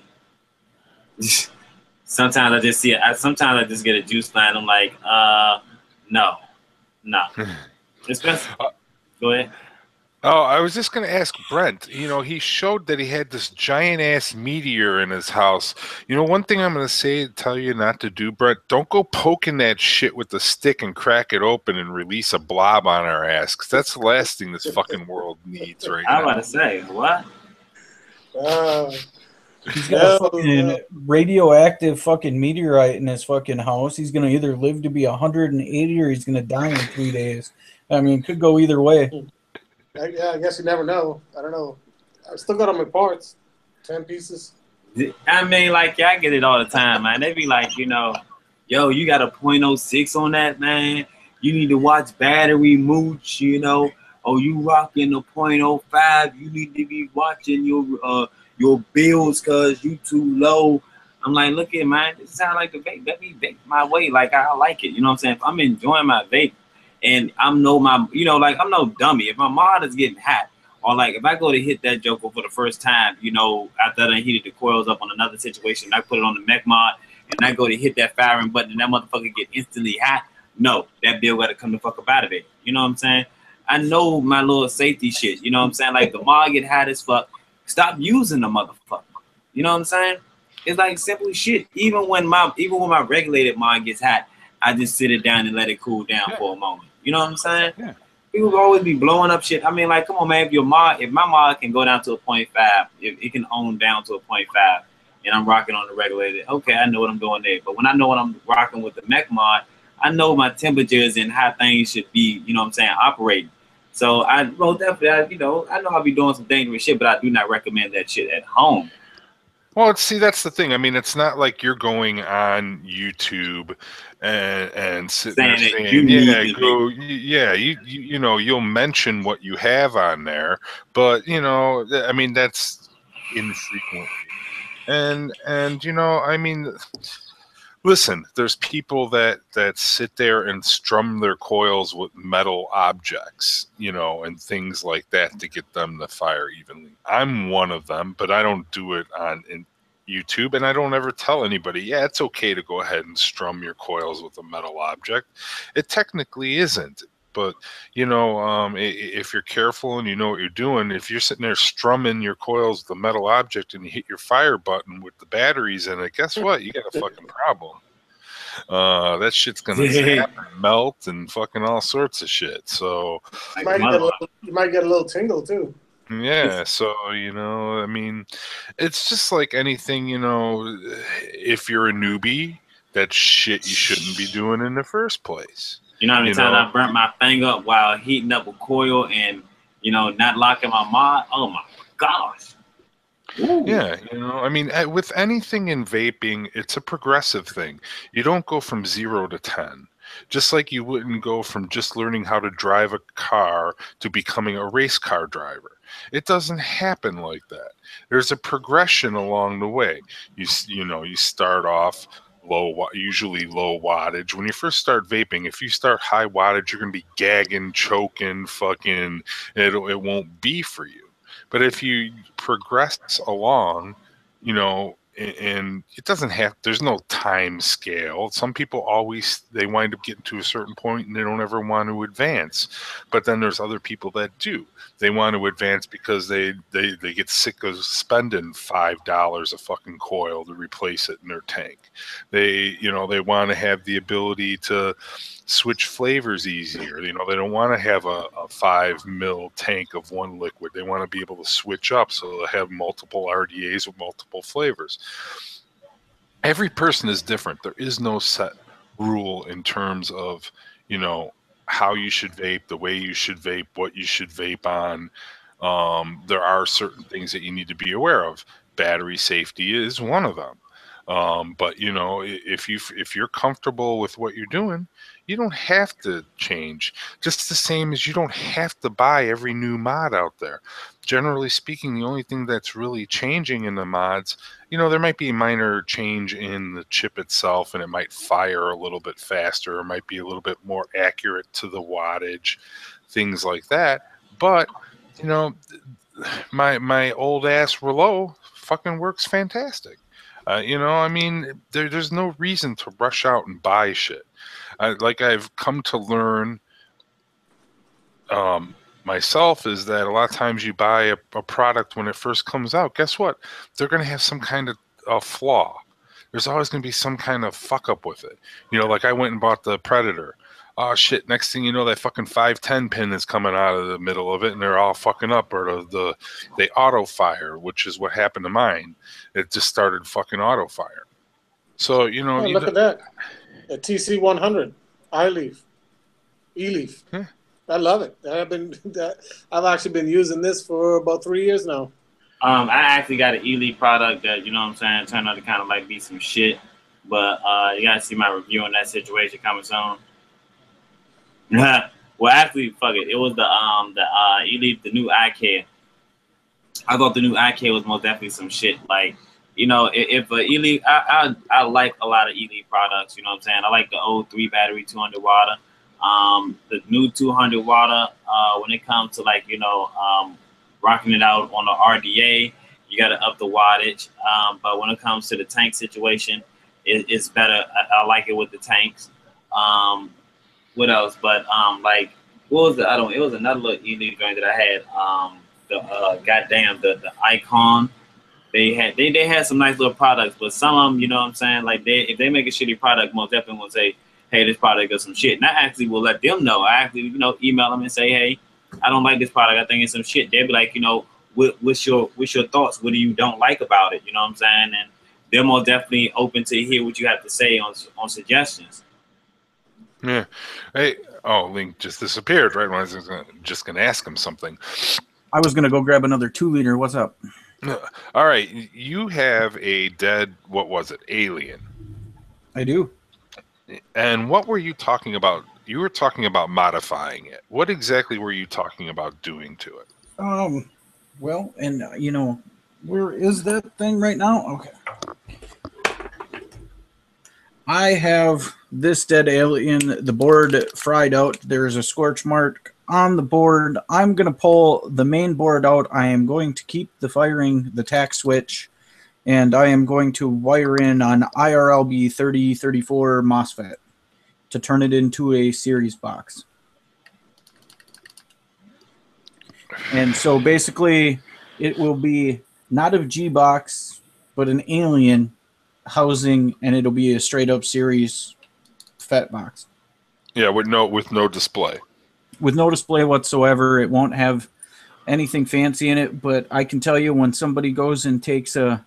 Sometimes I just see it. Sometimes I just get a juice line. I'm like, no. Especially, go ahead. Oh, I was just going to ask Brent. He showed that he had this giant ass meteor in his house. One thing I'm going to tell you not to do, Brent. Don't go poking that shit with the stick and crack it open and release a blob on our ass, because that's the last thing this fucking world needs right now. I was about to say what? He's got a fucking radioactive fucking meteorite in his fucking house. He's gonna either live to be 180 or he's gonna die in 3 days. I mean, it could go either way. I guess you never know. I don't know. I still got all my parts, 10 pieces. I mean, I get it all the time, man. They be like, yo, you got a .06 on that, man. You need to watch battery mooch, Oh, you rocking a .05. You need to be watching your bills because you too low. I'm like, look at man, it sounds like the vape. Let me vape my way. Like I like it. You know what I'm saying? If I'm enjoying my vape and I'm no dummy. If my mod is getting hot, or if I go to hit that joker for the first time, after I heated the coils up on another situation, I put it on the mech mod and I go to hit that firing button and that motherfucker get instantly hot. No, that bill gotta come the fuck up out of it. You know what I'm saying? I know my little safety shit. You know what I'm saying? Like the mod get hot as fuck. Stop using the motherfucker. You know what I'm saying? It's like simple shit. Even when my regulated mod gets hot, I just sit it down and let it cool down for a moment. You know what I'm saying? Yeah. People always be blowing up shit. I mean, come on, man. If my mod can go down to a 0.5, if it can own down to a 0.5, and I'm rocking on the regulated, okay, I know what I'm doing there. But when I know what I'm rocking with the mech mod, I know my temperatures and how things should be, you know what I'm saying, operating. So definitely, I know I'll be doing some dangerous shit, but I do not recommend that shit at home. Well, see, that's the thing. I mean, it's not like you're going on YouTube and sitting there saying, you'll mention what you have on there, but I mean, that's infrequently. And I mean, listen, there's people that sit there and strum their coils with metal objects, and things like that to get them to fire evenly. I'm one of them, but I don't do it in YouTube, and I don't ever tell anybody, yeah, it's okay to go ahead and strum your coils with a metal object. It technically isn't. But, if you're careful and you know what you're doing, if you're sitting there strumming your coils with a metal object and you hit your fire button with the batteries in it, guess what? You got a fucking problem. That shit's going to zap and melt and fucking all sorts of shit. So you might get a little tingle, too. Yeah, so, I mean, it's just like anything, if you're a newbie, that's shit you shouldn't be doing in the first place. You know how many times I burnt my thing up while heating up a coil and, not locking my mod? Oh, my gosh. Ooh. Yeah, I mean, with anything in vaping, it's a progressive thing. You don't go from 0 to 10. Just like you wouldn't go from just learning how to drive a car to becoming a race car driver. It doesn't happen like that. There's a progression along the way. You start off usually low wattage. When you first start vaping, if you start high wattage, you're going to be gagging, choking, fucking, it won't be for you. But if you progress along, and it doesn't have, there's no time scale. Some people always, they wind up getting to a certain point and they don't ever want to advance. But then there's other people that do. They want to advance because they get sick of spending $5 a fucking coil to replace it in their tank. They want to have the ability to switch flavors easier. They don't want to have a 5 ml tank of one liquid. They want to be able to switch up so they'll have multiple RDAs with multiple flavors. Every person is different. There is no set rule in terms of, how you should vape, the way you should vape, what you should vape on. There are certain things that you need to be aware of. Battery safety is one of them. But if you're comfortable with what you're doing, you don't have to change. Just the same as you don't have to buy every new mod out there. Generally speaking, the only thing that's really changing in the mods, there might be a minor change in the chip itself, and it might fire a little bit faster, or might be a little bit more accurate to the wattage, things like that. But my old ass Rouleau fucking works fantastic. There's no reason to rush out and buy shit. I've come to learn myself, is that a lot of times you buy a product when it first comes out, guess what? They're going to have some kind of flaw. There's always going to be some kind of fuck up with it. Like I went and bought the Predator. Oh shit, next thing you know, that fucking 510 pin is coming out of the middle of it and they're all fucking up, or they auto fire, which is what happened to mine. It just started fucking auto fire. So, look at that. A TC100 E-Leaf. Yeah. I love it. I've actually been using this for about 3 years now. I actually got an E-Leaf product that, turned out to kind of like be some shit. But you gotta see my review on that situation coming soon. Well, actually, fuck it. It was the E-Leaf, the new eye care. I thought the new eye care was most definitely some shit. Like, if E-Leaf, I like a lot of E-Leaf products. You know what I'm saying? I like the old 3 battery 200 water. The new 200 water. When it comes to rocking it out on the RDA, you got to up the wattage. But when it comes to the tank situation, it's better. I like it with the tanks. What else? But what was the other one? It was another little E-Leaf joint that I had. The Icon. They had some nice little products, but some of them, what I'm saying, if they make a shitty product, most definitely will say, hey, this product is some shit. And I actually will let them know. I actually, email them and say, hey, I don't like this product. I think it's some shit. They'll be like, what's your thoughts? What do you don't like about it? You know what I'm saying? And they're most definitely open to hear what you have to say on suggestions. Yeah. Hey, Link just disappeared right when I was just going to ask him something. I was going to go grab another 2 liter. What's up? All right. You have a dead, what was it, alien? I do. And what were you talking about? You were talking about modifying it. What exactly were you talking about doing to it? Well, and where is that thing right now? Okay. I have this dead alien, the board fried out. There's a scorch mark on the board. I'm going to pull the main board out. I am going to keep the tack switch, and I am going to wire in on IRLB 3034 MOSFET to turn it into a series box. And so basically it will be not a G box, but an alien housing, and it'll be a straight up series FET box. Yeah, with no display. With no display whatsoever. It won't have anything fancy in it, but I can tell you, when somebody goes and takes a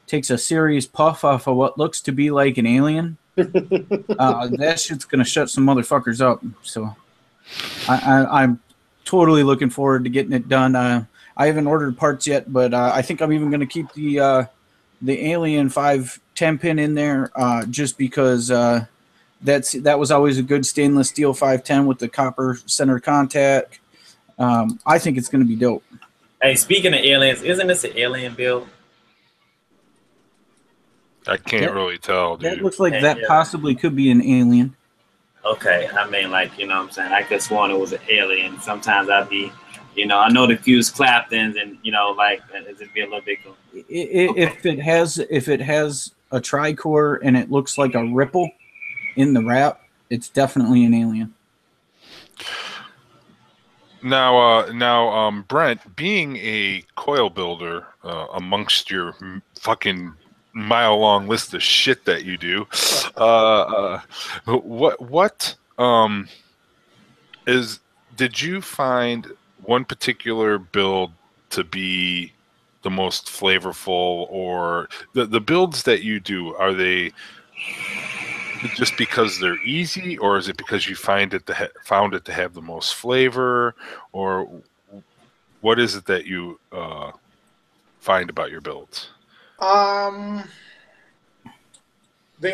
serious puff off of what looks to be like an alien, that shit's gonna shut some motherfuckers up. So I'm totally looking forward to getting it done. I haven't ordered parts yet, but I think I'm even gonna keep the alien 510 pin in there, just because that was always a good stainless steel 510 with the copper center contact. I think it's going to be dope. Hey, speaking of aliens, isn't this an alien build? I can't really tell, dude. That looks like that possibly could be an alien. Okay, I mean, you know what I'm saying? I could have sworn it was an alien. Sometimes I'd be You know, I know the fused Claptons, and you know, like it'd be a little bit. If it has a tricore and it looks like a ripple in the wrap, it's definitely an alien. Now, Brent, being a coil builder amongst your fucking mile-long list of shit that you do, what did you find one particular build to be the most flavorful, or the builds that you do, are they just because they're easy, or is it because you found it to have the most flavor, or what is it that you find about your builds? They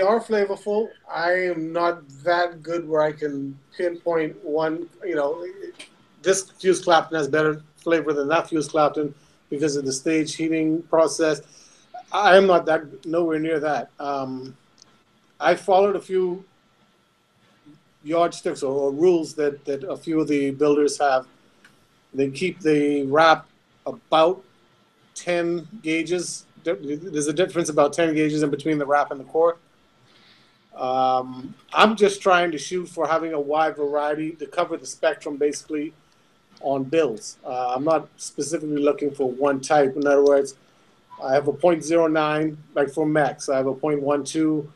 are flavorful. I am not that good where I can pinpoint one. You know, this fused Clapton has better flavor than that fused Clapton because of the stage heating process. I am not that, nowhere near that. I followed a few yardsticks or rules that a few of the builders have. They keep the wrap about 10 gauges. There's a difference about 10 gauges in between the wrap and the core. I'm just trying to shoot for having a wide variety to cover the spectrum basically on builds. I'm not specifically looking for one type. In other words, I have a 0.09 like for max. I have a 0.12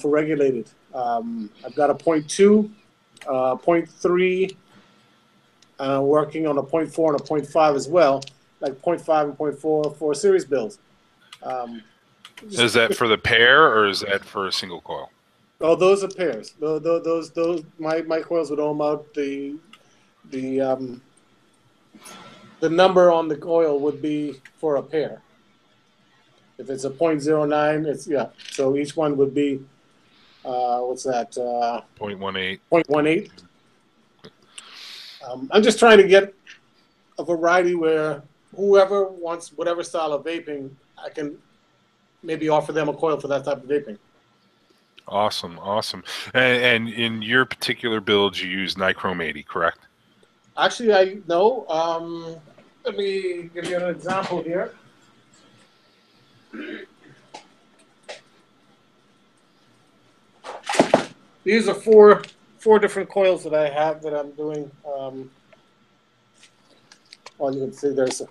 for regulated. I've got a 0.2, 0.3, working on a 0.4 and a 0.5 as well, like 0.5 and 0.4 for series builds. Is that for the pair, or is that for a single coil? Oh, those are pairs. Those my coils would ohm out the number on the coil would be for a pair. If it's a 0.09, it's So each one would be what's that? 0.18. 0.18. I'm just trying to get a variety where whoever wants whatever style of vaping, I can maybe offer them a coil for that type of vaping. Awesome. And in your particular build, you use nichrome 80, correct? Actually, I know. Let me give you an example here. These are four different coils that I have that I'm doing. Well, you can see there's a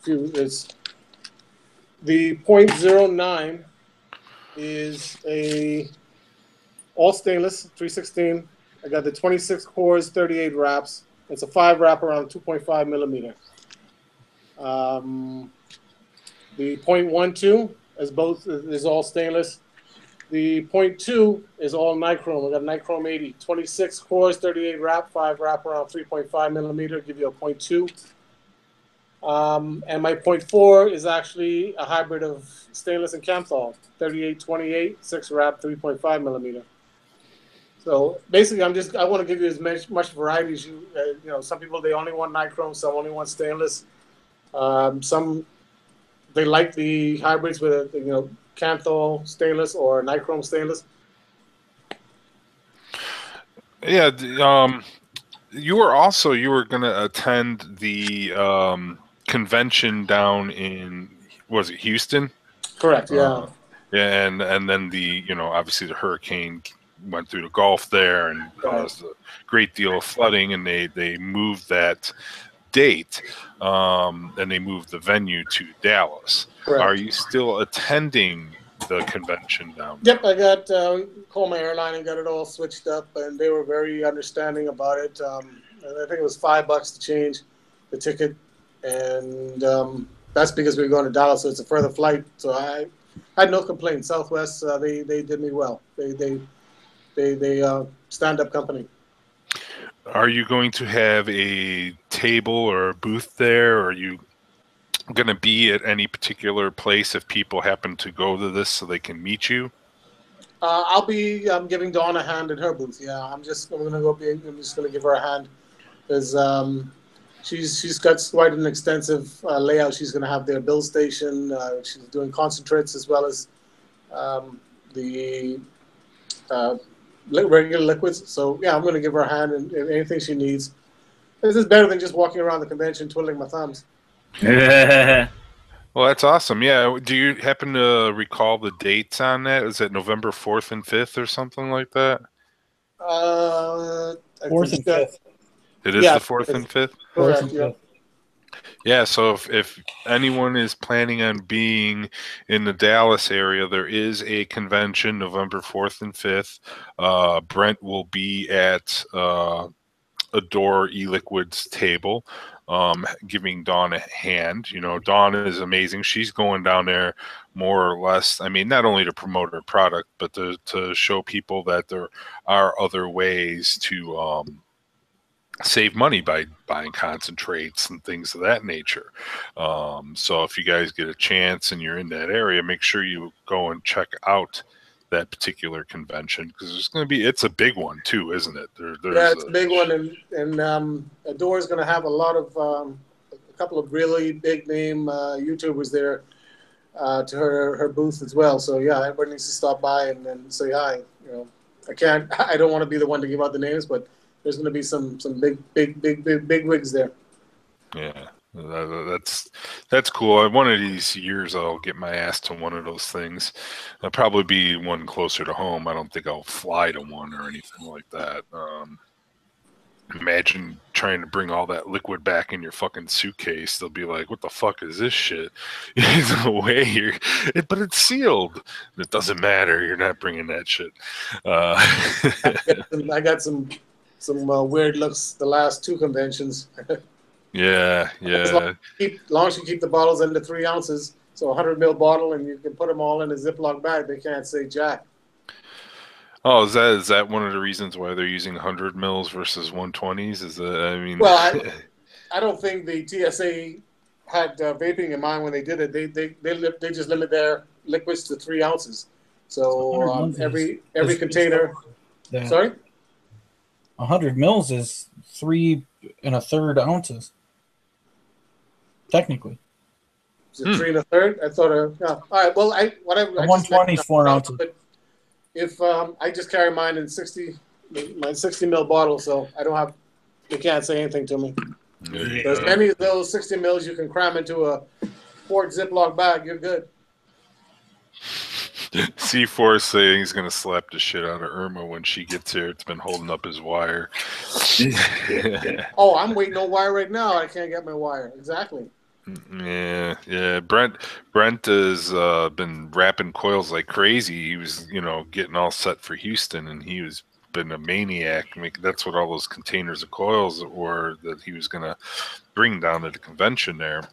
few. There's the 0.09 is a all stainless 316. I got the 26 cores, 38 wraps. It's a 5 wrap around 2.5 millimeter. The 0.12 is all stainless. The 0.2 is all nichrome. I got nichrome 80, 26 cores, 38 wrap, 5 wrap around 3.5 millimeter, give you a 0.2. And my 0.4 is actually a hybrid of stainless and Camthol, 38, 28, 6 wrap, 3.5 millimeter. So basically, I want to give you as much variety as you. Some people they only want nichrome, some only want stainless. Some they like the hybrids with Camthol stainless or nichrome stainless. Yeah, you were going to attend the convention down in, was it Houston? Correct. Yeah. And then obviously the hurricane went through the Gulf there and caused a great deal of flooding, and they moved that date, and they moved the venue to Dallas. Correct. Are you still attending the convention down there? Yep, I got called my airline and got it all switched up, and they were very understanding about it. And I think it was $5 to change the ticket, and that's because we were going to Dallas, so it's a further flight. So I had no complaints. Southwest, they did me well. They stand-up company. Are you going to have a table or a booth there, or are you going to be at any particular place if people happen to go to this so they can meet you? I'll be giving Dawn a hand in her booth. Yeah, I'm just going to give her a hand because she's got quite an extensive layout. She's going to have their build station. She's doing concentrates as well as the regular liquids. So yeah, I'm going to give her a hand in anything she needs. This is better than just walking around the convention twiddling my thumbs. Well, that's awesome. Yeah. Do you happen to recall the dates on that? Is it November 4th and 5th or something like that? I 4th think and 5th. It is Yeah, the 4th and 5th? correct, yeah. Yeah, so if anyone is planning on being in the Dallas area, there is a convention November 4th and 5th. Brent will be at Adore E-Liquid's table, giving Dawn a hand. You know, Dawn is amazing. She's going down there more or less, I mean, not only to promote her product, but to show people that there are other ways to save money by buying concentrates and things of that nature. So if you guys get a chance and you're in that area, make sure you go and check out that particular convention, because there's going to be, it's a big one too, isn't it? Yeah, it's a big one, and Adore is going to have a lot of a couple of really big name YouTubers there to her booth as well. So yeah, everybody needs to stop by and say hi. You know, I don't want to be the one to give out the names, but there's going to be some big wigs there. Yeah, that's cool. One of these years, I'll get my ass to one of those things. I'll probably be one closer to home. I don't think I'll fly to one or anything like that. Imagine trying to bring all that liquid back in your fucking suitcase. They'll be like, "What the fuck is this shit?" There's no way here, but it's sealed. It doesn't matter. You're not bringing that shit. I got some weird looks the last two conventions. Yeah. As long as you keep the bottles under 3 ounces, so 100 ml bottle, and you can put them all in a Ziploc bag, they can't say jack. Oh, is that one of the reasons why they're using 100 mils versus 120s? Is that, I mean, well, I don't think the TSA had vaping in mind when they did it. They just limit their liquids to 3 ounces. So every container. Sorry. 100 mils is 3 1/3 ounces. Technically. Is it 3 1/3? I thought. All right. Well, whatever. 120 is 4 ounces. But if I just carry mine in my 60 ml bottle, so I don't have. They can't say anything to me. Yeah. So as many of those 60 mils you can cram into a quart Ziploc bag, you're good. C4 is saying he's gonna slap the shit out of Irma when she gets here. It's been holding up his wire. Oh, I'm waiting on wire right now. I can't get my wire. Exactly. Yeah. Brent has been wrapping coils like crazy. He was, getting all set for Houston, and he was been a maniac. I mean, that's what all those containers of coils were that he was gonna bring down to the convention there,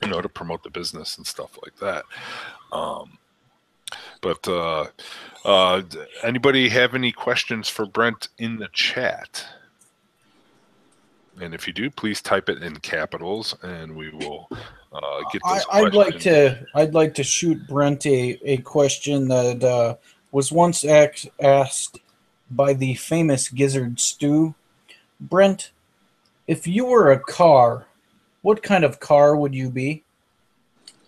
to promote the business and stuff like that. But anybody have any questions for Brent in the chat? And if you do, please type it in capitals, and we will get those questions. I'd like to shoot Brent a question that was once asked by the famous Gizzard Stu. Brent, if you were a car, what kind of car would you be?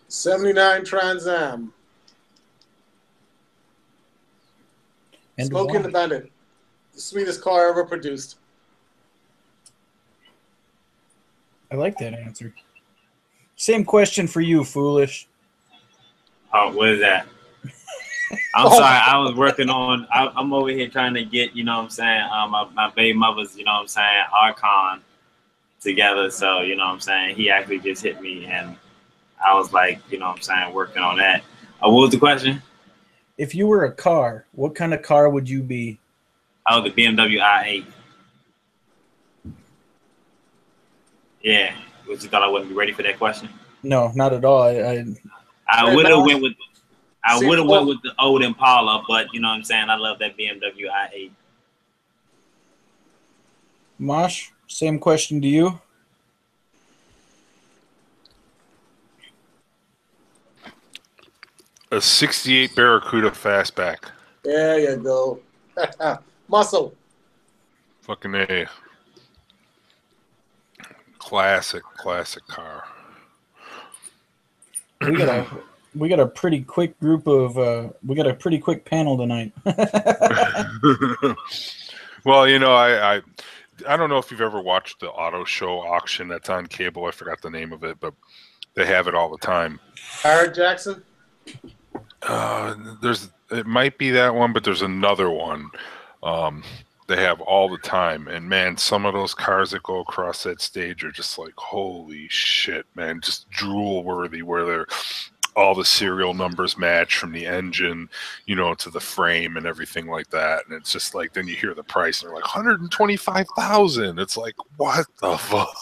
79 Trans Am. And Smokey and the Bandit. The sweetest car ever produced. I like that answer. Same question for you, Foolish. Oh, what is that? I'm sorry. I was working on. I'm over here trying to get, my baby mother's, Archon together. So, he actually just hit me, and I was like, working on that. What was the question? If you were a car, what kind of car would you be? Oh, the BMW i8. Yeah. What, you thought I wouldn't be ready for that question? No, not at all. I would have went with the old Impala, but I love that BMW i8. Mosh, same question to you. A 68 Barracuda fastback. There you go. Muscle. Fucking A. Classic car. We got a pretty quick group of we got a pretty quick panel tonight. Well, I I don't know if you've ever watched the auto show auction that's on cable. I forgot the name of it, but they have it all the time. Barrett Jackson. It might be that one, but there's another one. They have all the time, and man, some of those cars that go across that stage are just like, holy shit, man, just drool worthy. Where they're all the serial numbers match from the engine, to the frame and everything like that. And it's just like, then you hear the price and they're like 125,000. It's like, what the fuck?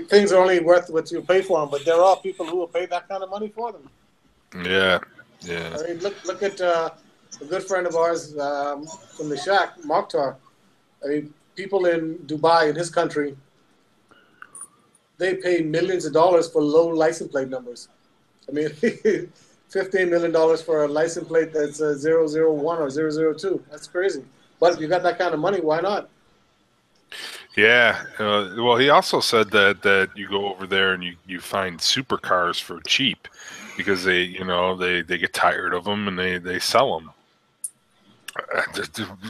Things are only worth what you pay for them, but there are people who will pay that kind of money for them. Yeah. I mean, look at a good friend of ours from the shack, Mokhtar. I mean, people in Dubai, in his country, they pay millions of dollars for low license plate numbers. I mean, $15 million for a license plate that's 001 or 002. That's crazy. But if you got that kind of money, why not? Yeah. Well, he also said that you go over there and you find supercars for cheap because they get tired of them and they sell them.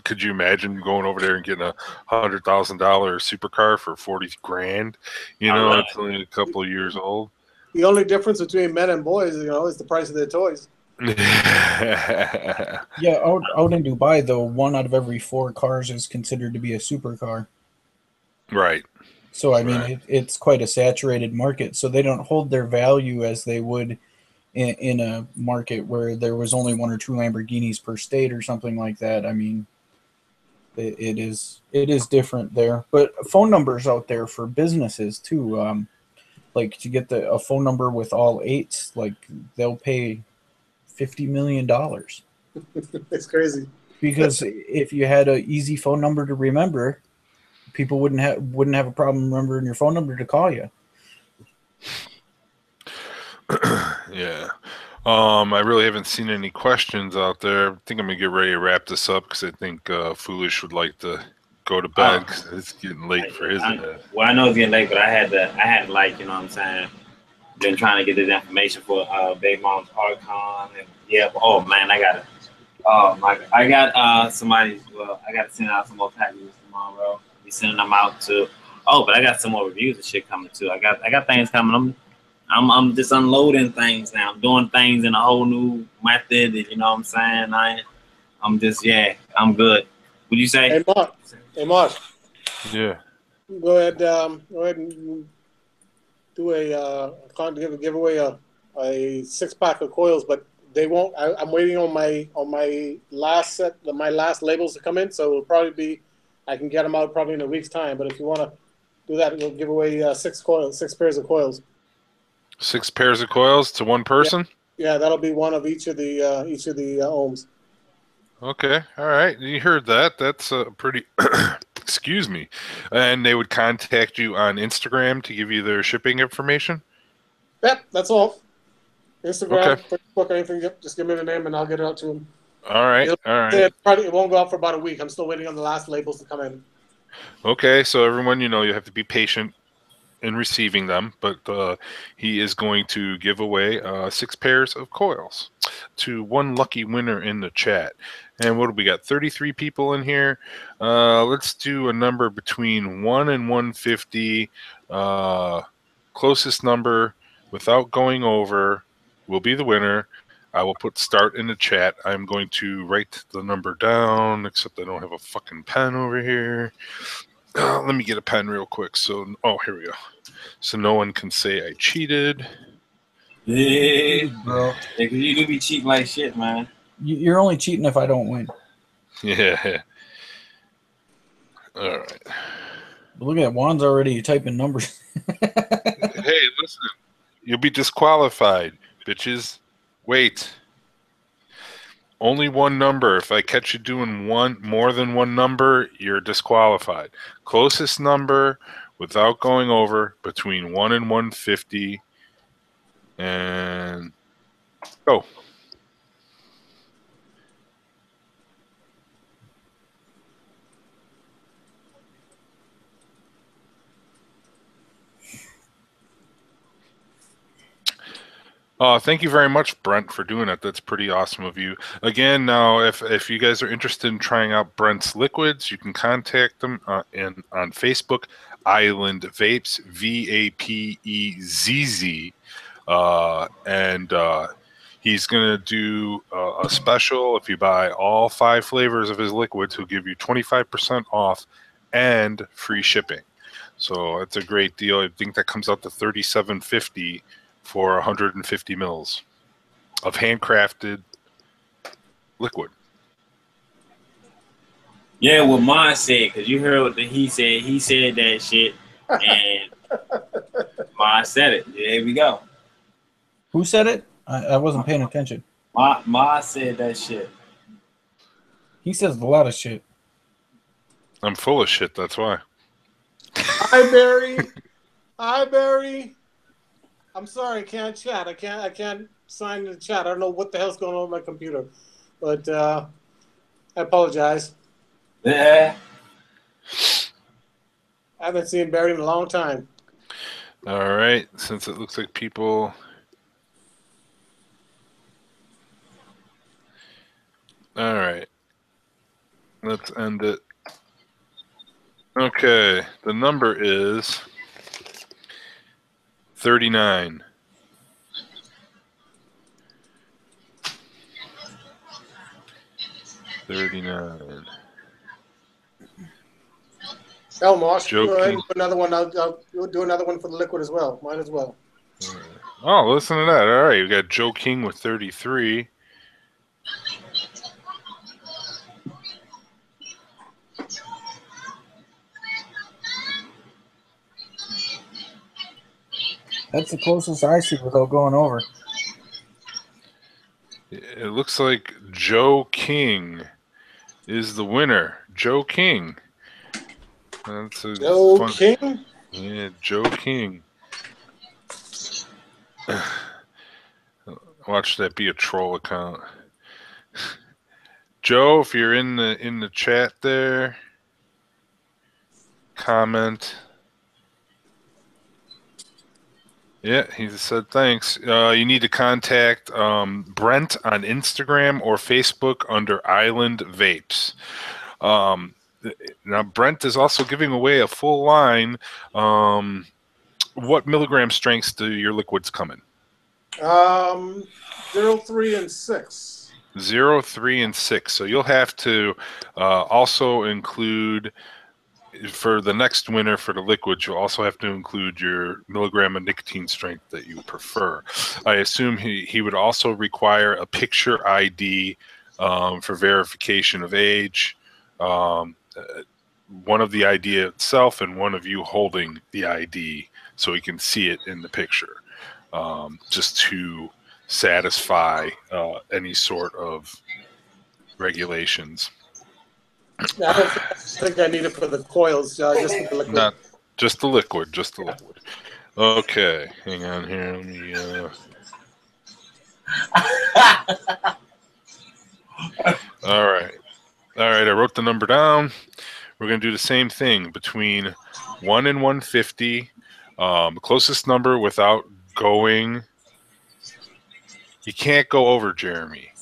Could you imagine going over there and getting a $100,000 supercar for 40 grand? It's only a couple of years old. The only difference between men and boys, is the price of their toys. Yeah, out in Dubai, though, 1 out of every 4 cars is considered to be a supercar. Right. So, I mean, it's quite a saturated market. So they don't hold their value as they would in a market where there was only 1 or 2 Lamborghinis per state or something like that. I mean, it is different there. But phone numbers out there for businesses too. Like to get a phone number with all 8s, like they'll pay $50 million. It's crazy. Because if you had an easy phone number to remember, people wouldn't have a problem remembering your phone number to call you. Yeah. I really haven't seen any questions out there. I think I'm gonna get ready to wrap this up because I think Foolish would like to go to bed because it's getting late for his head. Well, I know it's getting late, but I had to like, what I'm saying, been trying to get this information for Big Mom's Archon, and oh man, I got somebody. Well, I got to send out some more packages tomorrow. Be sending them out to. Oh, but I got some more reviews and shit coming too. I got things coming. I'm just unloading things now. I'm doing things in a whole new method. You know what I'm saying? I'm good. Would you say? Hey, Mark. Yeah. Go ahead and give away a 6-pack of coils, but they won't. I'm waiting on my last set, my last labels to come in. So it'll probably be, I can get them out probably in a week's time. But if you want to do that, we'll give away 6 pairs of coils. 6 pairs of coils to one person? Yeah, that'll be one of each of the ohms. Okay, all right. You heard that. That's pretty. Excuse me. And they would contact you on Instagram to give you their shipping information? Yep, that's all. Instagram, Okay. Facebook, anything. Yep, just give me the name and I'll get it out to them. All right, all right. It won't go out for about a week. I'm still waiting on the last labels to come in. Okay, so everyone, you have to be patient in receiving them, but he is going to give away 6 pairs of coils to one lucky winner in the chat. And what do we got? 33 people in here. Let's do a number between 1 and 150. Closest number without going over will be the winner. I will put start in the chat. I'm going to write the number down, except I don't have a fucking pen over here. Let me get a pen real quick. Here we go. So no one can say I cheated. Yeah, bro. Yeah, cause you do be cheating like shit, man. You're only cheating if I don't win. Yeah. All right. Look at Juan's already typing numbers. Hey, listen. You'll be disqualified, bitches. Wait. Only one number. If I catch you doing more than one number, you're disqualified. Closest number without going over between 1 and 150. And go. Thank you very much, Brent, for doing that. That's pretty awesome of you. Again, now, if you guys are interested in trying out Brent's liquids, you can contact them on Facebook, Island Vapezz, Vapezz, and he's gonna do a special. If you buy all 5 flavors of his liquids, he'll give you 25% off and free shipping. So it's a great deal. I think that comes out to $37.50 for 150 mils of handcrafted liquid. Yeah, what mine said, because you heard what he said. He said that shit, and mine said it. There we go. Who said it? I wasn't paying attention. Ma said that shit. He says a lot of shit. I'm full of shit, that's why. Hi, Barry. Hi, Barry. I'm sorry, I can't chat. I can't sign in the chat. I don't know what the hell's going on with my computer, but I apologize. Yeah. I haven't seen Barry in a long time. All right, since it looks like people... All right, let's end it. Okay, the number is 39. 39. Elmosh, go ahead and put another one. I'll do another one for the liquid as well. Might as well. Oh, listen to that. All right, we got Joe King with 33. That's the closest I see without going over. It looks like Joe King is the winner. Joe King. That's a Joe King? Yeah, Joe King. Watch that be a troll account. Joe, if you're in the chat there, comment. Yeah, he said thanks. You need to contact Brent on Instagram or Facebook under Island Vapezz. Now, Brent is also giving away a full line. What milligram strengths do your liquids come in? 0, 3, and 6. 0, 3, and 6. So you'll have to also include... For the next winner for the liquids, you'll also have to include your milligram of nicotine strength that you prefer. I assume he would also require a picture ID for verification of age, one of the ID itself and one of you holding the ID so he can see it in the picture, just to satisfy any sort of regulations. I don't think I need it for the coils, just for the liquid. Not just the liquid, just the liquid. Okay, hang on here. Let me. All right. I wrote the number down. We're gonna do the same thing between 1 and 150. Closest number without going. You can't go over, Jeremy.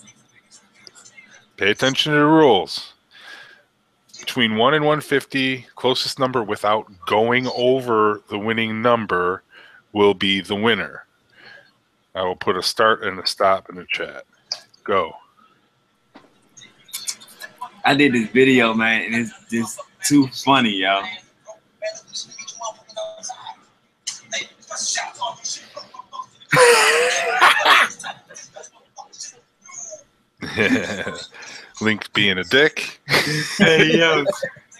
Pay attention to the rules. Between 1 and 150, closest number without going over the winning number will be the winner. I will put a start and a stop in the chat. Go. I did this video, man, and it's just too funny, yo. Link being a dick. Hey,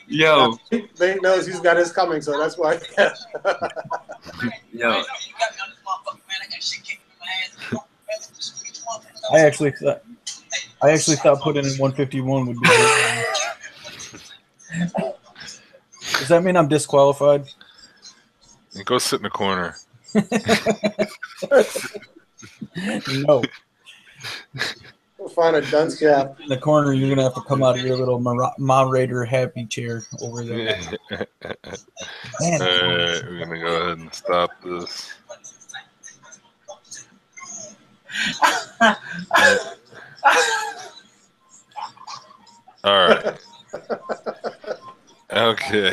yo. Link knows he's got his coming, so that's why. Yo. I actually thought putting in 151 would be good. Does that mean I'm disqualified? Go sit in the corner. No. We'll find a dunce cap. In the corner, you're going to have to come out of your little moderator happy chair over there. Man, All right, we're going to go ahead and stop this. All right. Okay.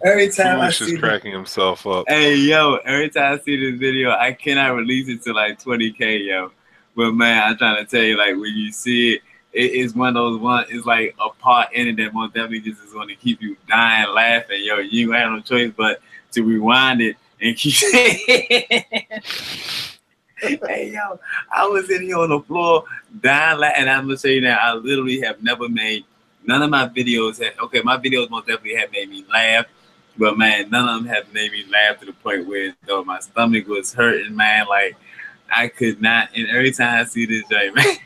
Every time I Foolish see is cracking himself up. Hey, yo, every time I see this video, I cannot release it to like 20K, yo. But man, I'm trying to tell you, like, when you see it, it's one of those ones, it's like a part in it that most definitely just is going to keep you dying laughing, yo. You ain't have no choice but to rewind it and keep Hey, yo, I was in here on the floor dying laughing, and I'm going to tell you that I literally have never made, none of my videos, okay, my videos most definitely have made me laugh. But man, none of them have made me laugh to the point where though my stomach was hurting, man. Like I could not. And every time I see this day, man,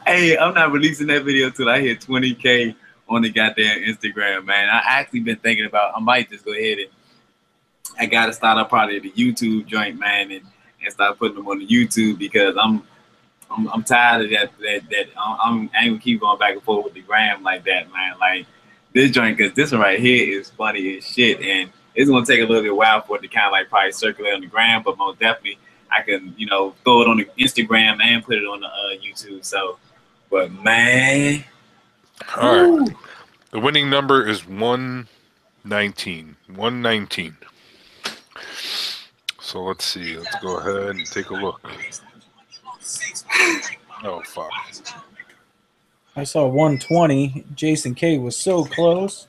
hey, I'm not releasing that video till I hit 20K on the goddamn Instagram, man. I actually been thinking about. I might just go ahead and I gotta start up probably the YouTube joint, man, and start putting them on the YouTube because I'm tired of that. I ain't gonna keep going back and forth with the gram like that, man. Like. This joint, because this one right here is funny as shit, and it's gonna take a little bit while for it to kind of like probably circulate on the gram, but most definitely I can, you know, throw it on the Instagram and put it on the YouTube. So, but man, all right, the winning number is 119. 119. So let's see. Let's go ahead and take a look. Oh fuck. I saw 120. Jason K was so close.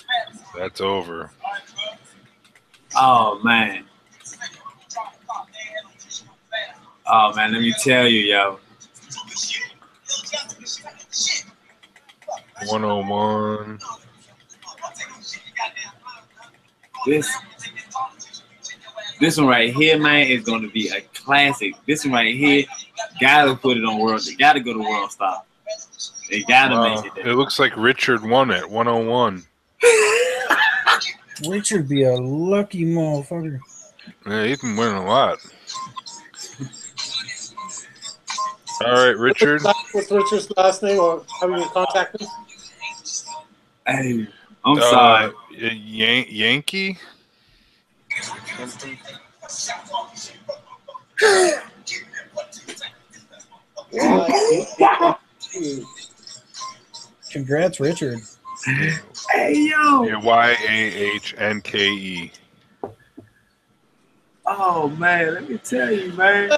That's over. Oh man. Oh man, let me tell you, yo. 101. This one right here, man, is gonna be a classic. This one right here, gotta put it on World. They gotta go to World Star. They gotta make it there. It looks like Richard won at 101. Richard be a lucky motherfucker. Yeah, he's been winning a lot. All right, Richard. What's Richard's last name, or how do you contact him? Hey, I'm sorry. Yankee? Congrats, Richard. Hey, yo. Yeah, YAHNKE. Oh, man, let me tell you, man.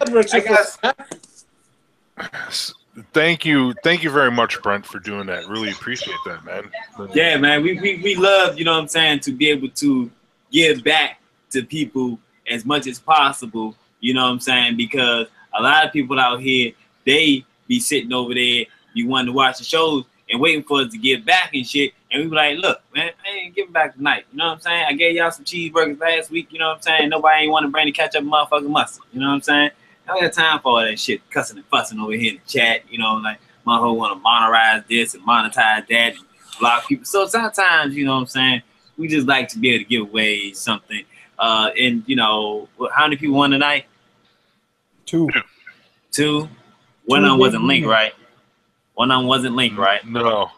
Thank you very much, Brent, for doing that. Really appreciate that, man. Yeah, man, we love, you know what I'm saying, to be able to give back to people as much as possible, you know what I'm saying, because a lot of people out here, they be sitting over there, you wanting to watch the shows and waiting for us to give back and shit, and we be like, look, man, I ain't giving back tonight, you know what I'm saying? I gave y'all some cheeseburgers last week, you know what I'm saying? Nobody ain't want to bring the ketchup motherfucking mustard, you know what I'm saying? I don't got time for all that shit, cussing and fussing over here in the chat, you know, like, motherfucker want to monetize this and monetize that and block people. So sometimes, you know what I'm saying, we just like to be able to give away something. And, you know, how many people won tonight? Two. One of them wasn't linked, right? One of them wasn't linked, right? No.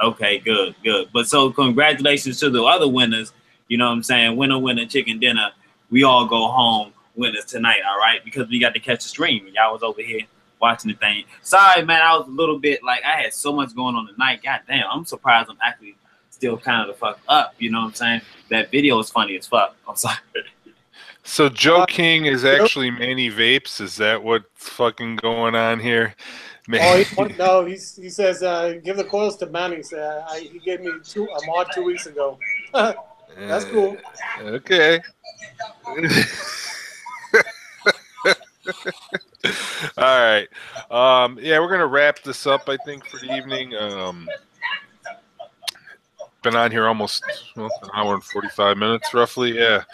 Okay, good. But so congratulations to the other winners. You know what I'm saying? Winner, chicken dinner. We all go home winners tonight, all right? Because we got to catch the stream. And y'all was over here watching the thing. Sorry, man. I was a little bit like, I had so much going on tonight. God damn. I'm surprised I'm actually still kind of the fuck up. You know what I'm saying? That video is funny as fuck. I'm sorry. So Joe King is actually Manny Vapes. Is that what's fucking going on here? Oh, no, he says give the coils to Manny. He gave me a mod 2 weeks ago. That's cool. Okay. All right. Yeah, we're gonna wrap this up, I think, for the evening. Been on here almost an hour and 45 minutes, roughly. Yeah.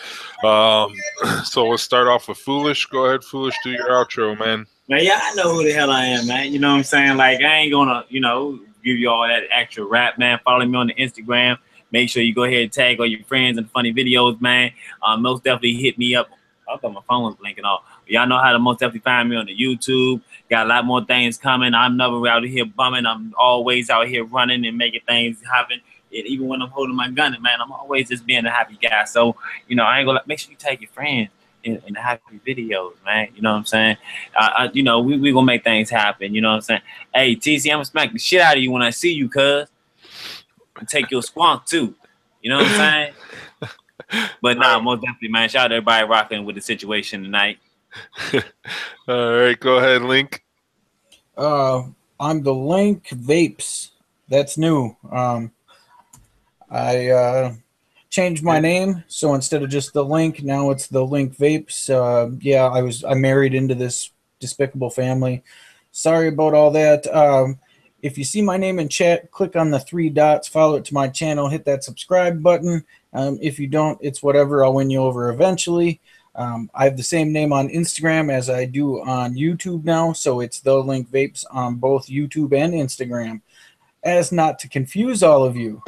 So we'll start off with Foolish. Go ahead, Foolish. Do your outro, man. Man, yeah, I know who the hell I am, man. You know what I'm saying? Like, I ain't gonna, you know, give you all that extra rap, man. Follow me on the Instagram. Make sure you go ahead and tag all your friends and funny videos, man. Most definitely hit me up. I thought my phone was blinking off. Y'all know how to most definitely find me on the YouTube. Got a lot more things coming. I'm never out here bumming. I'm always out here running and making things happen. And even when I'm holding my gun, man, I'm always just being a happy guy. So, you know, I ain't gonna make sure you tag your friends in the happy videos, man. You know what I'm saying? You know, we gonna make things happen. You know what I'm saying? Hey, TC, I'm gonna smack the shit out of you when I see you, cuz. And take your squonk too. You know what I'm saying? But nah, most definitely, man. Shout out to everybody rocking with the situation tonight. All right, go ahead, Link. I'm the Link Vapez. That's new. I changed my name, so instead of just the Link, now it's the Link Vapez. Yeah, I married into this despicable family. Sorry about all that. If you see my name in chat, click on the 3 dots, follow it to my channel, hit that subscribe button. If you don't, it's whatever. I'll win you over eventually. I have the same name on Instagram as I do on YouTube now, so it's the Link Vapez on both YouTube and Instagram, as not to confuse all of you.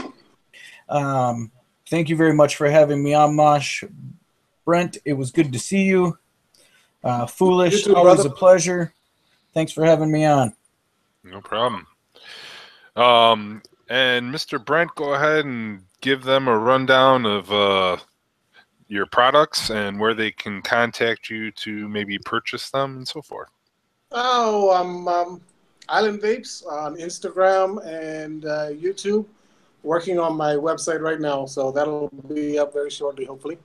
Thank you very much for having me on, Mosh. Brent, it was good to see you. Foolish, too, always brother. a pleasure. Thanks for having me on. No problem. And Mr. Brent, go ahead and give them a rundown of your products and where they can contact you to maybe purchase them and so forth. Oh, I'm Island Vapezz on Instagram and YouTube. Working on my website right now, so that'll be up very shortly, hopefully.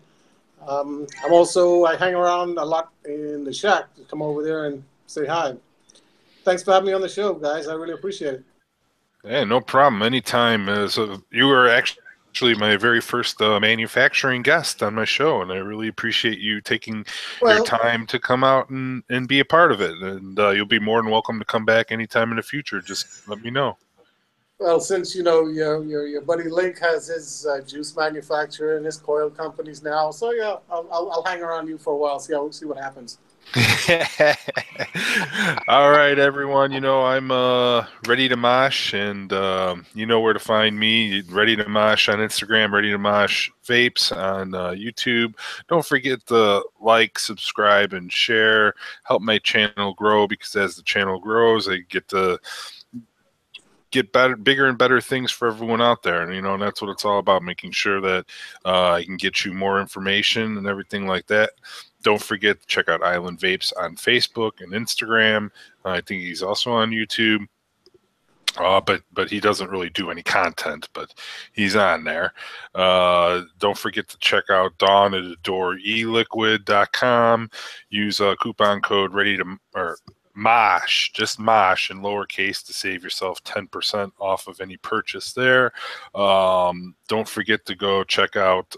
I hang around a lot in the shack. Come over there and say hi. Thanks for having me on the show, guys. I really appreciate it. Yeah, no problem. Anytime. So you were actually my very first manufacturing guest on my show, and I really appreciate you taking your time to come out and be a part of it. And you'll be more than welcome to come back anytime in the future. Just let me know. Well, since you know your buddy Link has his juice manufacturer and his coil companies now, so yeah, I'll hang around you for a while. See what happens. All right, everyone. You know, I'm Ready to Mosh, and you know where to find me. Ready to Mosh on Instagram, Ready to Mosh Vapes on YouTube. Don't forget to like, subscribe, and share. Help my channel grow, because as the channel grows, I get to get bigger and better things for everyone out there. And, you know, and that's what it's all about, making sure that I can get you more information and everything like that. Don't forget to check out Island Vapezz on Facebook and Instagram. I think he's also on YouTube. But he doesn't really do any content, but he's on there. Don't forget to check out Dawn at AdoreEliquid.com. Use coupon code MOSH, just MOSH in lowercase, to save yourself 10% off of any purchase there. Don't forget to go check out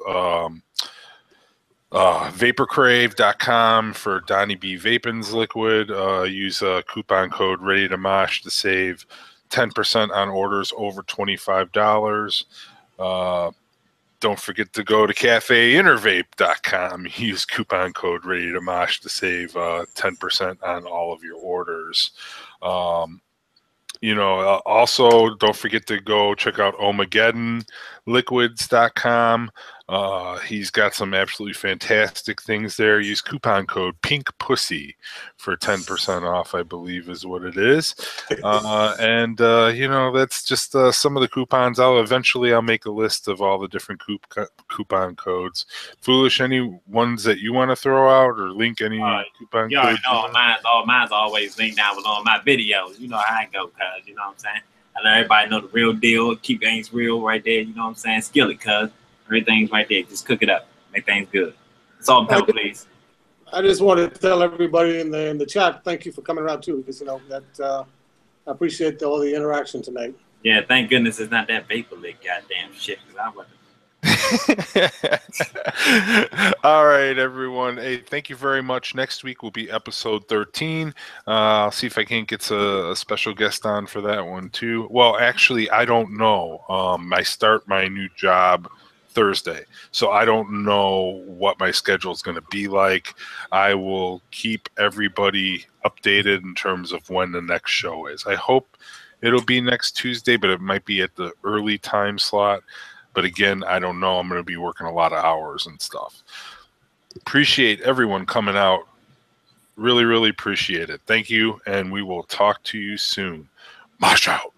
vaporcrave.com for Donnie B Vapin's liquid. Use coupon code Ready to Mosh to save 10% on orders over $25. Don't forget to go to cafeinnervape.com. Use coupon code Ready to Mosh to save 10% on all of your orders. You know, also don't forget to go check out OmageddonLiquids.com. He's got some absolutely fantastic things there. Use coupon code PinkPussy for 10% off, I believe is what it is. You know, that's just some of the coupons. I'll make a list of all the different coupon codes. Foolish, any ones that you want to throw out or link any coupon you codes? Already know, mine's always linked down below my videos. You know how I go, cuz. You know what I'm saying? I let everybody know the real deal. Keep things real right there. You know what I'm saying? Skillet, cuz. Everything's right there. Just cook it up. Make things good. Salt and pepper, please. I just wanted to tell everybody in the chat, thank you for coming around too, because you know that I appreciate all the interaction tonight. Yeah, thank goodness it's not that vapor lick goddamn shit. All right, everyone. Hey, thank you very much. Next week will be episode 13. I'll see if I can't get a special guest on for that one too. Well, actually, I don't know. I start my new job Thursday, so I don't know what my schedule is going to be like. I will keep everybody updated in terms of when the next show is. I hope it'll be next Tuesday, but it might be at the early time slot. But again, I don't know. I'm going to be working a lot of hours and stuff. Appreciate everyone coming out. Really, really appreciate it. Thank you, and we will talk to you soon. Mosh out.